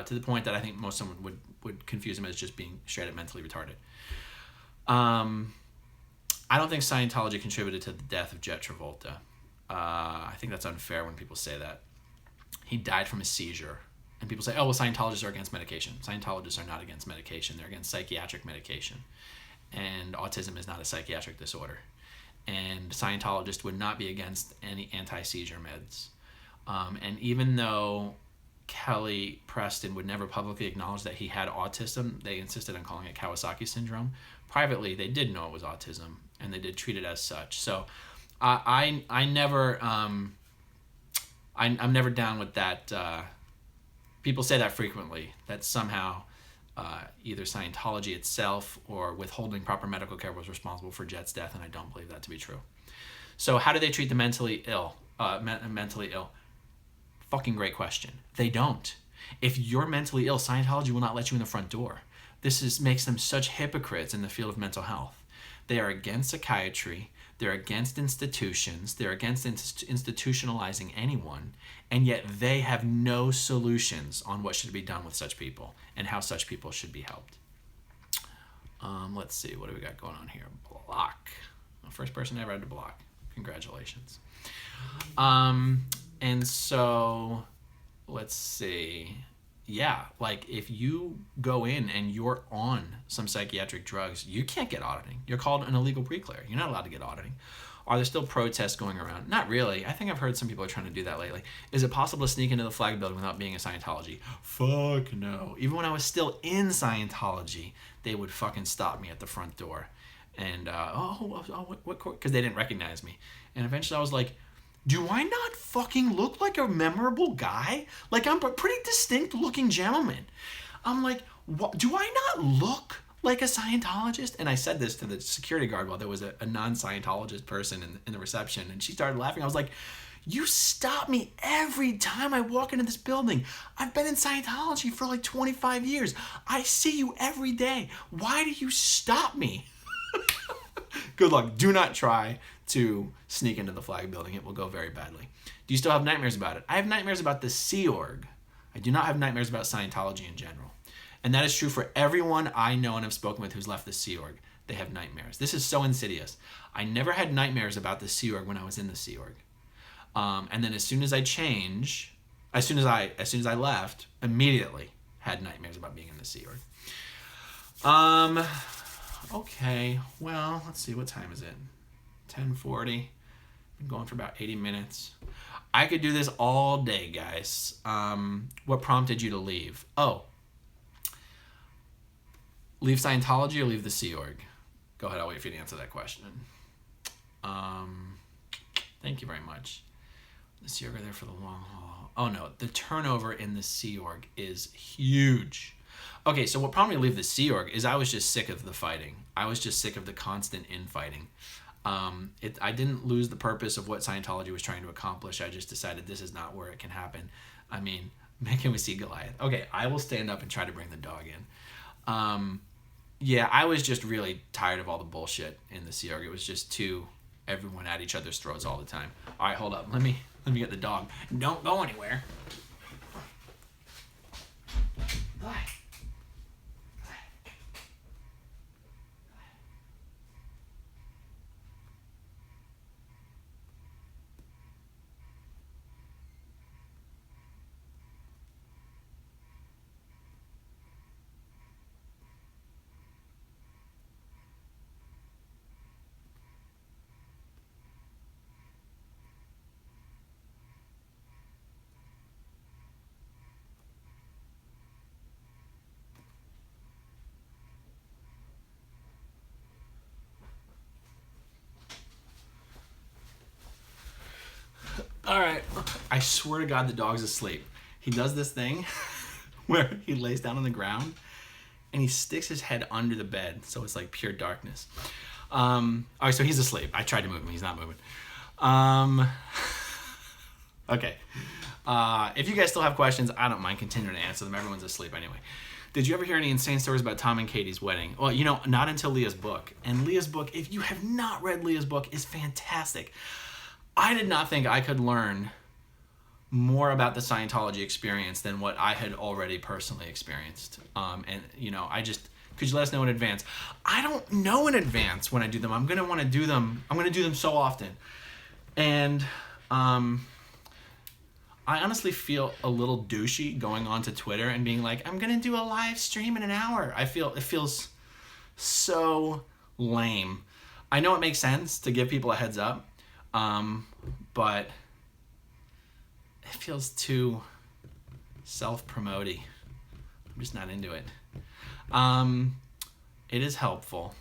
to the point that I think most someone would confuse him as just being straight up mentally retarded. I don't think Scientology contributed to the death of Jet Travolta. I think that's unfair when people say that. He died from a seizure. And people say, oh, well, Scientologists are against medication. Scientologists are not against medication. They're against psychiatric medication. And autism is not a psychiatric disorder. And Scientologists would not be against any anti-seizure meds. And even though Kelly Preston would never publicly acknowledge that he had autism, they insisted on calling it Kawasaki syndrome. Privately, they did know it was autism, and they did treat it as such. So I never... I'm never down with that. People say that frequently, that somehow either Scientology itself or withholding proper medical care was responsible for Jet's death, and I don't believe that to be true. So how do they treat the mentally ill? Fucking great question. They don't. If you're mentally ill, Scientology will not let you in the front door. This makes them such hypocrites in the field of mental health. They are against psychiatry. They're against institutions. They're against institutionalizing anyone. And yet they have no solutions on what should be done with such people and how such people should be helped. Let's see. What do we got going on here? Block. First person ever had to block. Congratulations. And so, let's see. Yeah, like if you go in and you're on some psychiatric drugs, you can't get auditing. You're called an illegal pre-clear. You're not allowed to get auditing. Are there still protests going around? Not really. I think I've heard some people are trying to do that lately. Is it possible to sneak into the flag building without being a Scientology? Fuck no. Even when I was still in Scientology, they would fucking stop me at the front door. And, what court? Because they didn't recognize me. And eventually I was like, do I not fucking look like a memorable guy? Like, I'm a pretty distinct looking gentleman. I'm like, what? Do I not look like a Scientologist? And I said this to the security guard while there was a non-Scientologist person in the reception, and she started laughing. I was like, you stop me every time I walk into this building. I've been in Scientology for like 25 years. I see you every day. Why do you stop me? Good luck. Do not try to sneak into the flag building. It will go very badly. Do you still have nightmares about it? I have nightmares about the Sea Org. I do not have nightmares about Scientology in general. And that is true for everyone I know and have spoken with who's left the Sea Org. They have nightmares. This is so insidious. I never had nightmares about the Sea Org when I was in the Sea Org. And then as soon as I left, immediately had nightmares about being in the Sea Org. Okay, well, let's see, what time is it? 10:40. Been going for about 80 minutes. I could do this all day, guys. What prompted you to leave? Oh, leave Scientology or leave the Sea Org? Go ahead, I'll wait for you to answer that question. Thank you very much. The Sea Org are there for the long haul. Oh no, the turnover in the Sea Org is huge. Okay, so what prompted me to leave the Sea Org is I was just sick of the fighting. I was just sick of the constant infighting. I didn't lose the purpose of what Scientology was trying to accomplish. I just decided this is not where it can happen. I mean, can we see Goliath? Okay, I will stand up and try to bring the dog in. Yeah, I was just really tired of all the bullshit in the Sea Org. It was just everyone at each other's throats all the time. All right, hold up. Let me get the dog. Don't go anywhere. Bye. All right. I swear to God, the dog's asleep. He does this thing where he lays down on the ground and he sticks his head under the bed, so it's like pure darkness. All right, so he's asleep. I tried to move him. He's not moving. Okay. If you guys still have questions, I don't mind continuing to answer them. Everyone's asleep anyway. Did you ever hear any insane stories about Tom and Katie's wedding? Well, not until Leah's book. And Leah's book, if you have not read Leah's book, is fantastic. I did not think I could learn more about the Scientology experience than what I had already personally experienced. Could you let us know in advance? I don't know in advance when I do them. I'm going to want to do them. I'm going to do them so often. And I honestly feel a little douchey going onto Twitter and being like, I'm going to do a live stream in an hour. It feels so lame. I know it makes sense to give people a heads up. But it feels too self-promoting. I'm just not into it. It is helpful.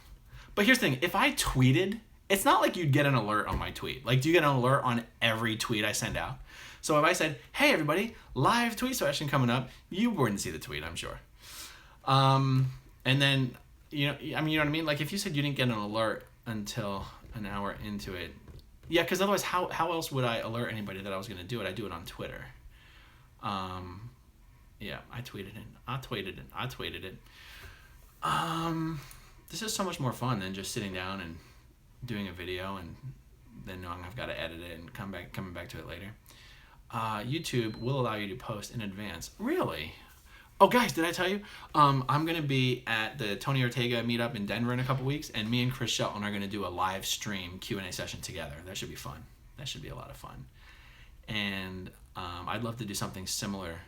But here's the thing. If I tweeted, it's not like you'd get an alert on my tweet. Like, do you get an alert on every tweet I send out? So if I said, hey, everybody, live tweet session coming up, you wouldn't see the tweet, I'm sure. And then, you know what I mean? Like, if you said you didn't get an alert until an hour into it, yeah, because otherwise, how else would I alert anybody that I was going to do it? I do it on Twitter. Yeah, I tweeted it. This is so much more fun than just sitting down and doing a video and then knowing I've got to edit it and coming back to it later. YouTube will allow you to post in advance. Really? Oh, guys, did I tell you? I'm going to be at the Tony Ortega meetup in Denver in a couple weeks, and me and Chris Shelton are going to do a live stream Q&A session together. That should be fun. That should be a lot of fun. And I'd love to do something similar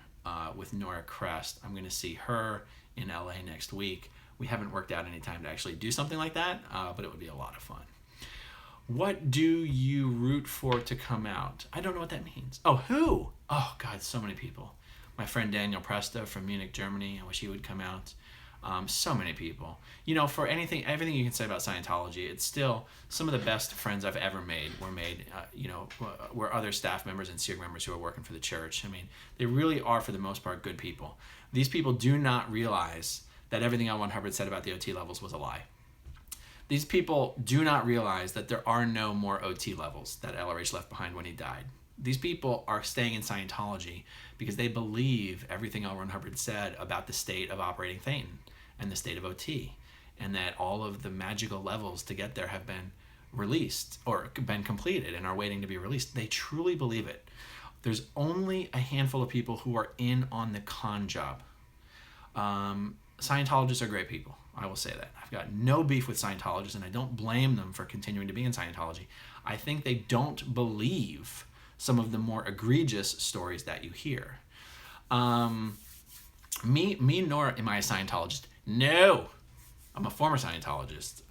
with Nora Crest. I'm going to see her in LA next week. We haven't worked out any time to actually do something like that, but it would be a lot of fun. What do you root for to come out? I don't know what that means. Oh, who? Oh, God, so many people. My friend Daniel Presta from Munich, Germany. I wish he would come out. So many people. For everything you can say about Scientology, it's still some of the best friends I've ever made were other staff members and SEERG members who are working for the church. I mean, they really are, for the most part, good people. These people do not realize that everything L. Ron Hubbard said about the OT levels was a lie. These people do not realize that there are no more OT levels that LRH left behind when he died. These people are staying in Scientology because they believe everything L. Ron Hubbard said about the state of operating Thetan and the state of OT, and that all of the magical levels to get there have been released or been completed and are waiting to be released. They truly believe it. There's only a handful of people who are in on the con job. Scientologists are great people. I will say that. I've got no beef with Scientologists, and I don't blame them for continuing to be in Scientology. I think they don't believe some of the more egregious stories that you hear. Me nor am I a Scientologist. No, I'm a former Scientologist.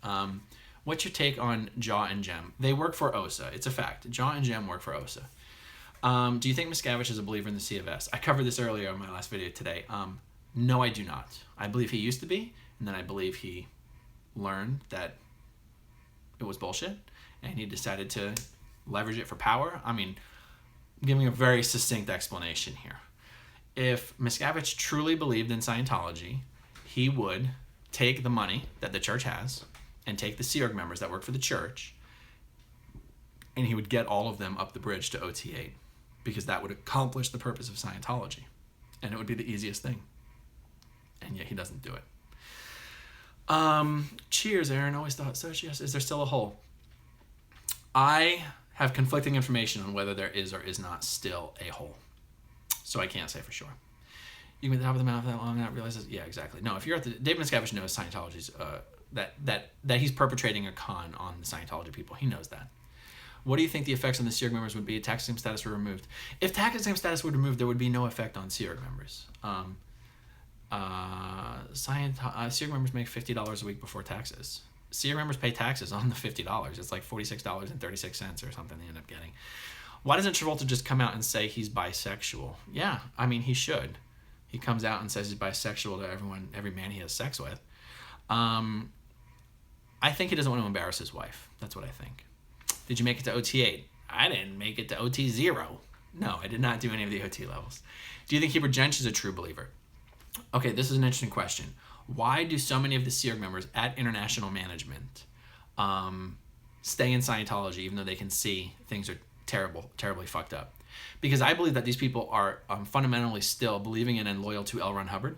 What's your take on Jaw and Jem? They work for OSA. It's a fact. Jaw and Jem work for OSA. Do you think Miscavige is a believer in the C of S? I covered this earlier in my last video today. No, I do not. I believe he used to be, and then I believe he learned that it was bullshit, and he decided to leverage it for power. I mean, I'm giving a very succinct explanation here. If Miscavige truly believed in Scientology, he would take the money that the church has and take the Sea Org members that work for the church, and he would get all of them up the bridge to OT8, because that would accomplish the purpose of Scientology, and it would be the easiest thing. And yet he doesn't do it. Cheers, Aaron. Always thought so. Yes. Is there still a hole? I have conflicting information on whether there is or is not still a hole, so I can't say for sure. You can be at the top of the mountain that long and not realize it. Yeah, exactly. No, if you're at the David Miscavige knows Scientology's that he's perpetrating a con on the Scientology people. He knows that. What do you think the effects on the Sea Org members would be if tax exempt status were removed? If tax exempt status were removed, there would be no effect on Sea Org members. Sea Org members make $50 a week before taxes. Sea Org members pay taxes on the $50. It's like $46.36 or something they end up getting. Why doesn't Travolta just come out and say he's bisexual? Yeah, I mean, he should. He comes out and says he's bisexual to every man he has sex with. I think he doesn't want to embarrass his wife. That's what I think. Did you make it to OT8? I didn't make it to OT0. No, I did not do any of the OT levels. Do you think Heber Jensch is a true believer? Okay, this is an interesting question. Why do so many of the Sea Org members at international management stay in Scientology even though they can see things are terribly fucked up? Because I believe that these people are fundamentally still believing in and loyal to L. Ron Hubbard.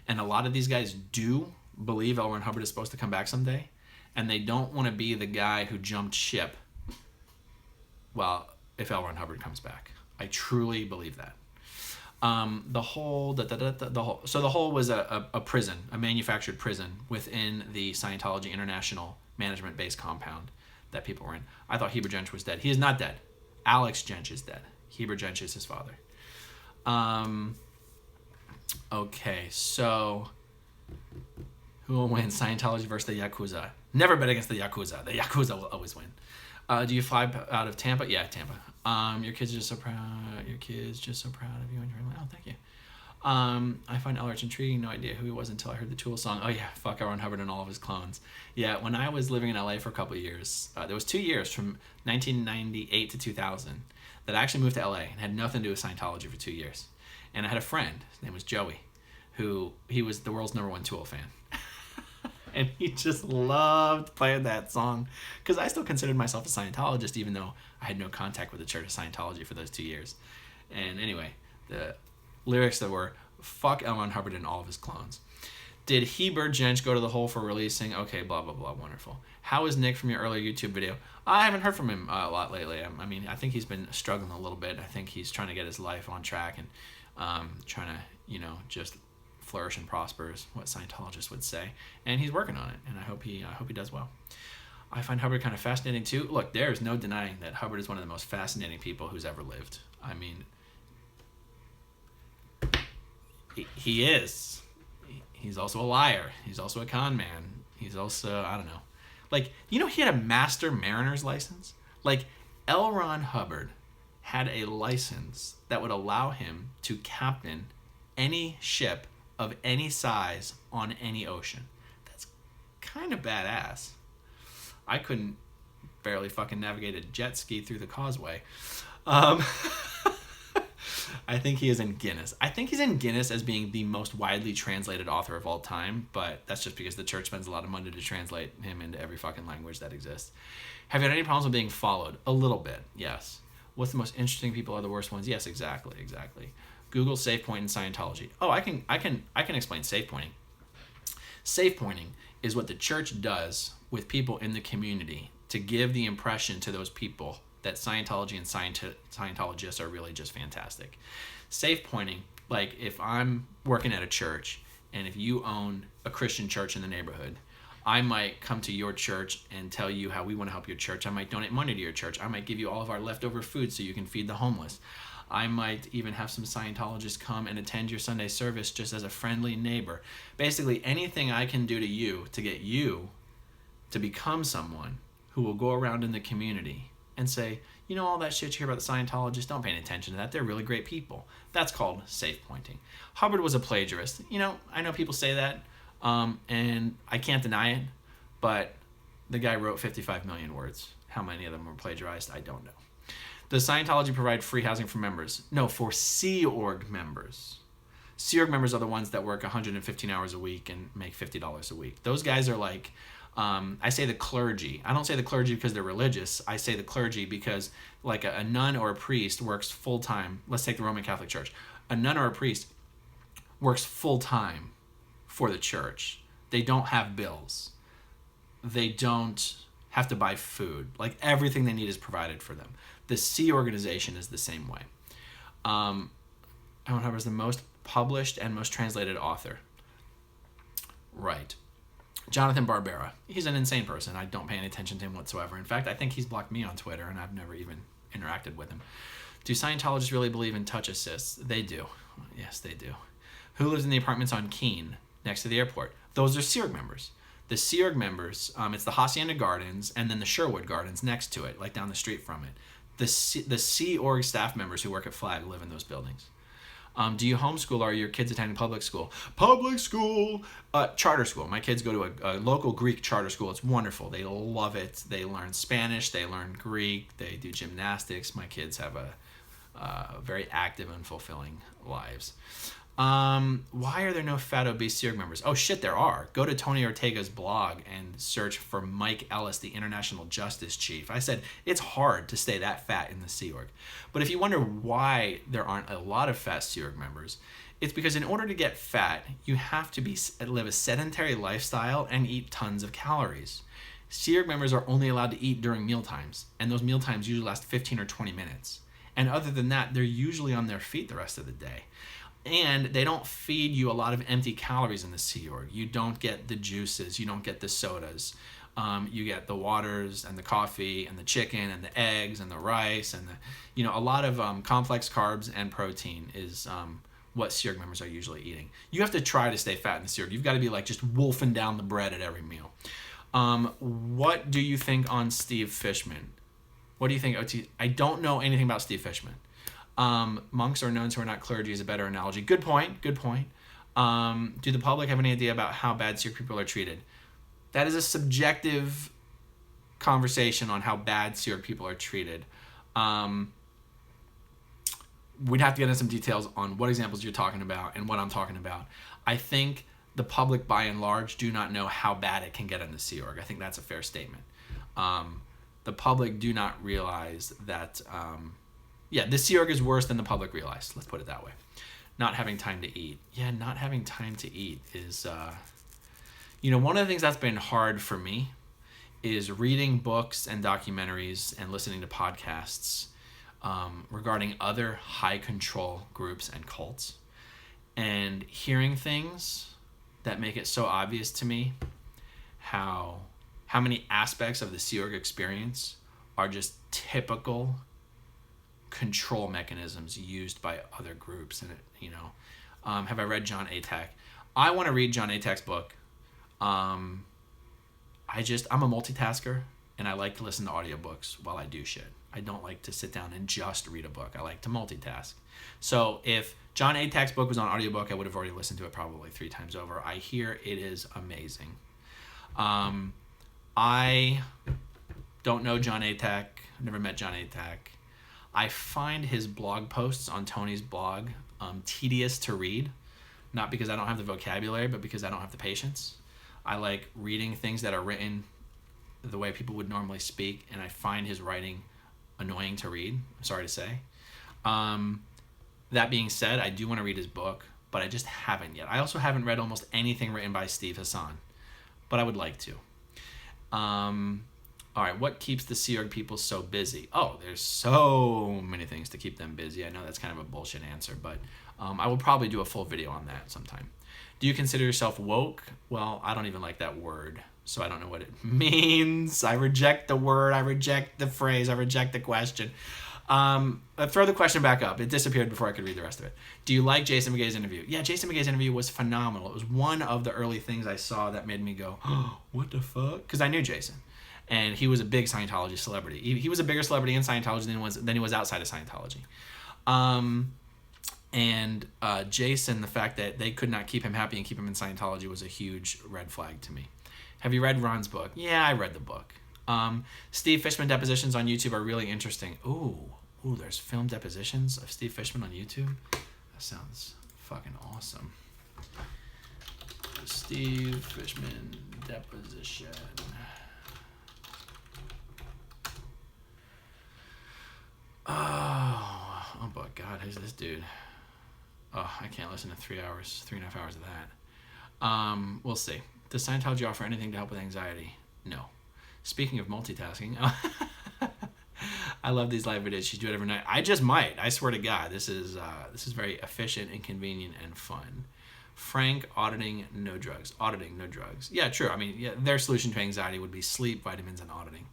And a lot of these guys do believe L. Ron Hubbard is supposed to come back someday. And they don't want to be the guy who jumped ship, well, if L. Ron Hubbard comes back. I truly believe that. The hole was a prison, a manufactured prison within the Scientology International Management Base compound that people were in. I thought Heber Jensch was dead. He is not dead. Alex Jensch is dead. Heber Jensch is his father. Okay, so who will win, Scientology versus the Yakuza? Never bet against the Yakuza. The Yakuza will always win. Do you fly out of Tampa? Yeah, Tampa. Your kids are just so proud. Your kids just so proud of you and your family. Oh, thank you. I find Elrich intriguing. No idea who he was until I heard the Tool song. Oh yeah, fuck L. Ron Hubbard and all of his clones. Yeah, when I was living in LA for a couple of years, there was 2 years from 1998 to 2000 that I actually moved to LA and had nothing to do with Scientology for 2 years. And I had a friend, his name was Joey, he was the world's #1 Tool fan. And he just loved playing that song because I still considered myself a Scientologist even though I had no contact with the Church of Scientology for those 2 years. And anyway, the lyrics that were, fuck L. Ron Hubbard and all of his clones. Did Heber Jensch go to the hole for releasing? Okay, blah, blah, blah, wonderful. How is Nick from your earlier YouTube video? I haven't heard from him a lot lately. I mean, I think he's been struggling a little bit. I think he's trying to get his life on track and trying to, just flourish and prosper is what Scientologists would say, and he's working on it, and I hope he does well. I find Hubbard kind of fascinating too. Look, there's no denying that Hubbard is one of the most fascinating people who's ever lived. I mean, he is. He's also a liar. He's also a con man. He's also, I don't know. Like, he had a Master Mariner's license? Like, L. Ron Hubbard had a license that would allow him to captain any ship of any size on any ocean. That's kind of badass. I couldn't barely fucking navigate a jet ski through the causeway. I think he is in Guinness. I think he's in Guinness as being the most widely translated author of all time, but that's just because the church spends a lot of money to translate him into every fucking language that exists. Have you had any problems with being followed? A little bit, yes. What's the most interesting people are the worst ones? Yes, exactly. Google safe point in Scientology. Oh, I can explain safe pointing. Safe pointing is what the church does with people in the community to give the impression to those people that Scientology and Scientologists are really just fantastic. Safe pointing, like if I'm working at a church and if you own a Christian church in the neighborhood, I might come to your church and tell you how we want to help your church. I might donate money to your church. I might give you all of our leftover food so you can feed the homeless. I might even have some Scientologists come and attend your Sunday service just as a friendly neighbor. Basically, anything I can do to you to get you to become someone who will go around in the community and say, you know, all that shit you hear about the Scientologists, don't pay any attention to that. They're really great people. That's called safe pointing. Hubbard was a plagiarist. You know, I know people say that, and I can't deny it, but the guy wrote 55 million words. How many of them were plagiarized? I don't know. Does Scientology provide free housing for members? No, for Sea Org members. Sea Org members are the ones that work 115 hours a week and make $50 a week. Those guys are like, I say the clergy. I don't say the clergy because they're religious. I say the clergy because like a nun or a priest works full-time. Let's take the Roman Catholic Church. A nun or a priest works full-time for the church. They don't have bills. They don't have to buy food. Like everything they need is provided for them. The Sea organization is the same way. Alan Hubbard is the most published and most translated author. Right. Jonathan Barbera. He's an insane person. I don't pay any attention to him whatsoever. In fact, I think he's blocked me on Twitter, and I've never even interacted with him. Do Scientologists really believe in touch assists? They do. Yes, they do. Who lives in the apartments on Keene, next to the airport? Those are Sea Org members. The Sea Org members, it's the Hacienda Gardens and then the Sherwood Gardens next to it, like down the street from it. The Sea Org staff members who work at Flag live in those buildings. Do you homeschool or are your kids attending public school? Public school! Charter school. My kids go to a local Greek charter school. It's wonderful. They love it. They learn Spanish. They learn Greek. They do gymnastics. My kids have a very active and fulfilling lives. Why are there no fat obese Sea Org members? Oh shit, there are. Go to Tony Ortega's blog and search for Mike Ellis, the International Justice Chief. I said, it's hard to stay that fat in the Sea Org. But if you wonder why there aren't a lot of fat Sea Org members, it's because in order to get fat, you have to live a sedentary lifestyle and eat tons of calories. Sea Org members are only allowed to eat during meal times, and those meal times usually last 15 or 20 minutes. And other than that, they're usually on their feet the rest of the day. And they don't feed you a lot of empty calories in the Sea Org. You don't get the juices. You don't get the sodas. You get the waters and the coffee and the chicken and the eggs and the rice and a lot of complex carbs and protein is what Sea Org members are usually eating. You have to try to stay fat in the Sea Org. You've got to be like just wolfing down the bread at every meal. What do you think on Steve Fishman? What do you think, OT? I don't know anything about Steve Fishman. Monks or nuns who are not clergy is a better analogy. Good point. Do the public have any idea about how bad Sea Org people are treated? That is a subjective conversation on how bad Sea Org people are treated. We'd have to get into some details on what examples you're talking about and what I'm talking about. I think the public, by and large, do not know how bad it can get in the Sea Org. I think that's a fair statement. The public do not realize that... the Sea Org is worse than the public realized. Let's put it that way. Not having time to eat. Yeah, not having time to eat is, one of the things that's been hard for me is reading books and documentaries and listening to podcasts regarding other high control groups and cults and hearing things that make it so obvious to me how many aspects of the Sea Org experience are just typical control mechanisms used by other groups. And have I read John Atack? I want to read John Atack's book. I'm a multitasker and I like to listen to audiobooks while I do shit. I don't like to sit down and just read a book. I like to multitask. So if John Atack's book was on audiobook, I would have already listened to it probably 3 times over. I hear it is amazing. I don't know John Atack. I've never met John Atack. I find his blog posts on Tony's blog tedious to read, not because I don't have the vocabulary, but because I don't have the patience. I like reading things that are written the way people would normally speak, and I find his writing annoying to read, I'm sorry to say. That being said, I do want to read his book, but I just haven't yet. I also haven't read almost anything written by Steve Hassan, but I would like to. All right, what keeps the Sea Org people so busy? Oh, there's so many things to keep them busy. I know that's kind of a bullshit answer, but I will probably do a full video on that sometime. Do you consider yourself woke? Well, I don't even like that word, so I don't know what it means. I reject the word. I reject the phrase. I reject the question. Throw the question back up. It disappeared before I could read the rest of it. Do you like Jason McGay's interview? Yeah, Jason McGay's interview was phenomenal. It was one of the early things I saw that made me go, oh, what the fuck? Because I knew Jason. And he was a big Scientology celebrity. He was a bigger celebrity in Scientology than he was outside of Scientology. And Jason, the fact that they could not keep him happy and keep him in Scientology was a huge red flag to me. Have you read Ron's book? Yeah, I read the book. Steve Fishman depositions on YouTube are really interesting. Ooh, there's film depositions of Steve Fishman on YouTube? That sounds fucking awesome. Steve Fishman deposition. Oh my God, who's this dude? Oh, I can't listen to 3.5 hours of that. We'll see. Does Scientology offer anything to help with anxiety? No. Speaking of multitasking, I love these live videos. You do it every night. I just might. I swear to God, this is very efficient and convenient and fun. Frank, auditing, no drugs. Auditing, no drugs. Yeah, true. I mean, yeah, their solution to anxiety would be sleep, vitamins, and auditing.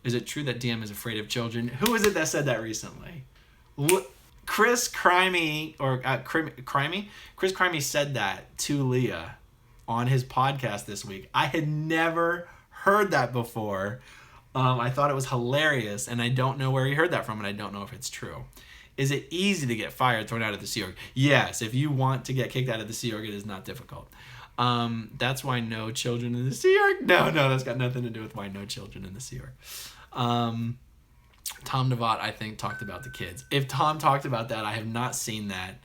Is it true that DM is afraid of children? Who was it that said that recently? Chris Crimey Chris Crimey said that to Leah on his podcast this week. I had never heard that before. I thought it was hilarious, and I don't know where he heard that from, and I don't know if it's true. Is it easy to get fired, thrown out of the Sea Org? Yes, if you want to get kicked out of the Sea Org, it is not difficult. That's why no children in the Sea Org? No, that's got nothing to do with why no children in the Sea Org. Tom Devat, I think, talked about the kids. If Tom talked about that, I have not seen that.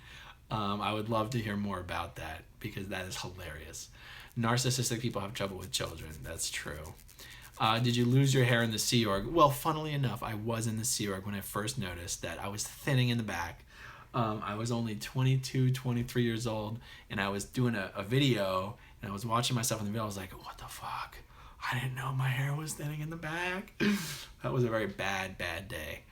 I would love to hear more about that, because that is hilarious. Narcissistic people have trouble with children. That's true. Did you lose your hair in the Sea Org? Well, funnily enough, I was in the Sea Org when I first noticed that I was thinning in the back. I was only 22, 23 years old, and I was doing a video, and I was watching myself in the video. I was like, what the fuck? I didn't know my hair was thinning in the back. That was a very bad day.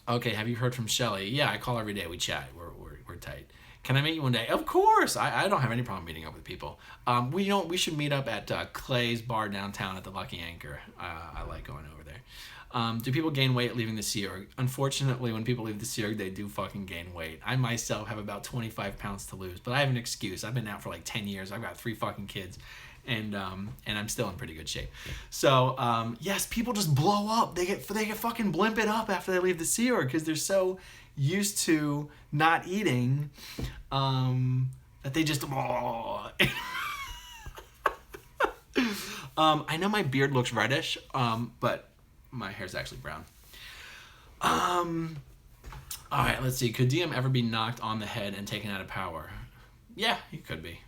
Okay, have you heard from Shelly? Yeah, I call her every day. We chat. We're tight. Can I meet you one day? Of course. I don't have any problem meeting up with people. We should meet up at Clay's bar downtown at the Lucky Anchor. I like going over there. Do people gain weight leaving the Sea Org? Unfortunately, when people leave the Sea Org, they do fucking gain weight. I myself have about 25 pounds to lose, but I have an excuse. I've been out for like 10 years. I've got 3 fucking kids, and I'm still in pretty good shape. So yes, people just blow up. They get fucking blimped up after they leave the Sea Org because they're so used to not eating that they just I know my beard looks reddish, but my hair's actually brown. All right, let's see. Could DM ever be knocked on the head and taken out of power? Yeah, he could be.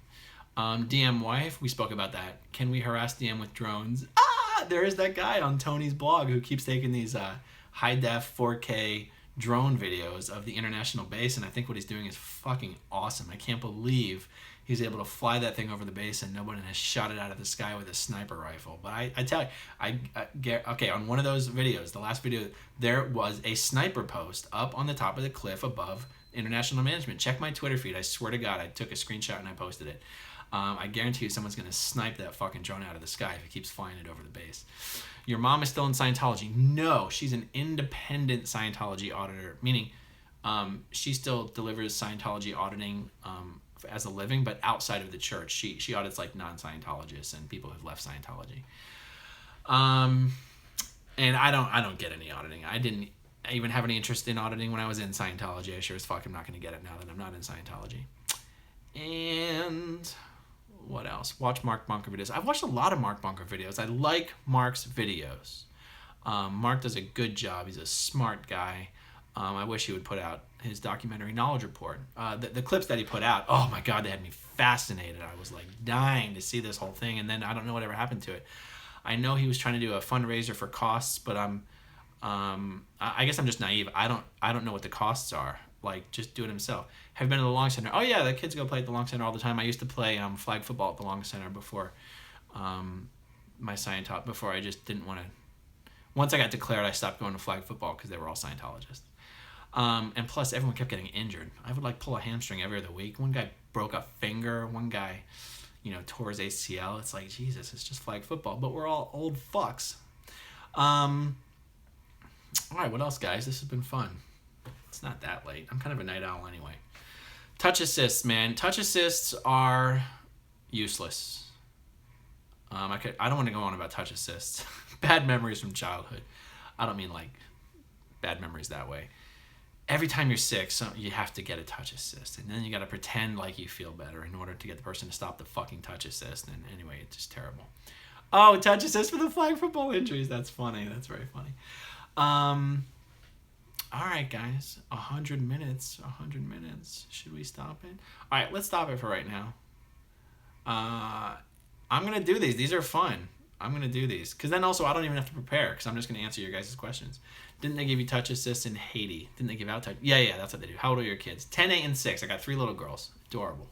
DM wife, we spoke about that. Can we harass DM with drones? There is that guy on Tony's blog who keeps taking these high def 4K drone videos of the international base, and I think what he's doing is fucking awesome. I can't believe he's able to fly that thing over the base and nobody has shot it out of the sky with a sniper rifle. But I tell you, okay, on one of those videos, the last video, there was a sniper post up on the top of the cliff above International Management. Check my Twitter feed. I swear to God, I took a screenshot and I posted it. I guarantee you someone's going to snipe that fucking drone out of the sky if it keeps flying it over the base. Your mom is still in Scientology? No, she's an independent Scientology auditor, meaning she still delivers Scientology auditing as a living, but outside of the church. She audits like non-Scientologists and people who've left Scientology. And I don't get any auditing. I didn't even have any interest in auditing when I was in Scientology. I sure as fuck am not going to get it now that I'm not in Scientology. And what else? Watch Mark Bunker videos. I've watched a lot of Mark Bunker videos. I like Mark's videos. Mark does a good job. He's a smart guy. I wish he would put out his documentary Knowledge Report. The clips that he put out, oh my God, they had me fascinated. I was like dying to see this whole thing, and then I don't know whatever happened to it. I know he was trying to do a fundraiser for costs, but I guess I'm just naive. I don't know what the costs are. Like, just do it himself. Have you been to the Long Center? Oh yeah, the kids go play at the Long Center all the time. I used to play flag football at the Long Center before my Scientology. Before I just didn't want to. Once I got declared, I stopped going to flag football because they were all Scientologists. And plus, everyone kept getting injured. I would pull a hamstring every other week. One guy broke a finger. One guy, tore his ACL. It's like, Jesus, it's just flag football. But we're all old fucks. All right, what else, guys? This has been fun. It's not that late. I'm kind of a night owl anyway. Touch assists, man. Touch assists are useless. I don't want to go on about touch assists. Bad memories from childhood. I don't mean like bad memories that way. Every time you're sick, you have to get a touch assist, and then you got to pretend like you feel better in order to get the person to stop the fucking touch assist. And anyway, it's just terrible. Oh, touch assist for the flag football injuries. That's funny. That's very funny. All right, guys. 100 minutes. 100 minutes. Should we stop it? All right, let's stop it for right now. I'm going to do these. These are fun. I'm going to do these. Because then also I don't even have to prepare because I'm just going to answer your guys' questions. Didn't they give you touch assists in Haiti? Didn't they give out touch? Yeah, that's what they do. How old are your kids? 10, 8, and 6. I got 3 little girls. Adorable.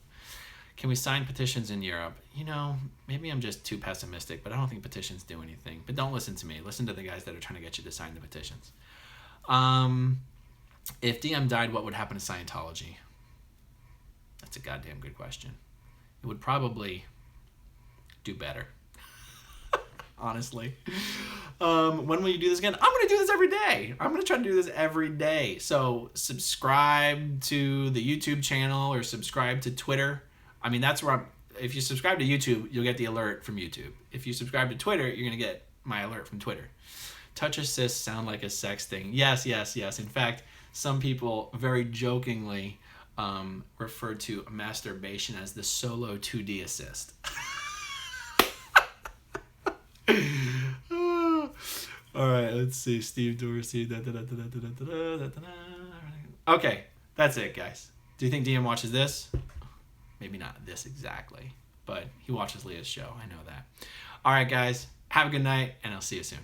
Can we sign petitions in Europe? You know, maybe I'm just too pessimistic, but I don't think petitions do anything. But don't listen to me. Listen to the guys that are trying to get you to sign the petitions. If DM died, what would happen to Scientology? That's a goddamn good question. It would probably do better. Honestly. When will you do this again? I'm going to do this every day. I'm going to try to do this every day. So subscribe to the YouTube channel or subscribe to Twitter. I mean, that's where if you subscribe to YouTube, you'll get the alert from YouTube. If you subscribe to Twitter, you're going to get my alert from Twitter. Touch assists sound like a sex thing. Yes. In fact, some people very jokingly refer to masturbation as the solo 2D assist. All right, let's see. Steve Dorsey. Okay, that's it, guys. Do you think DM watches this? Maybe not this exactly, but he watches Leah's show. I know that. All right, guys. Have a good night, and I'll see you soon.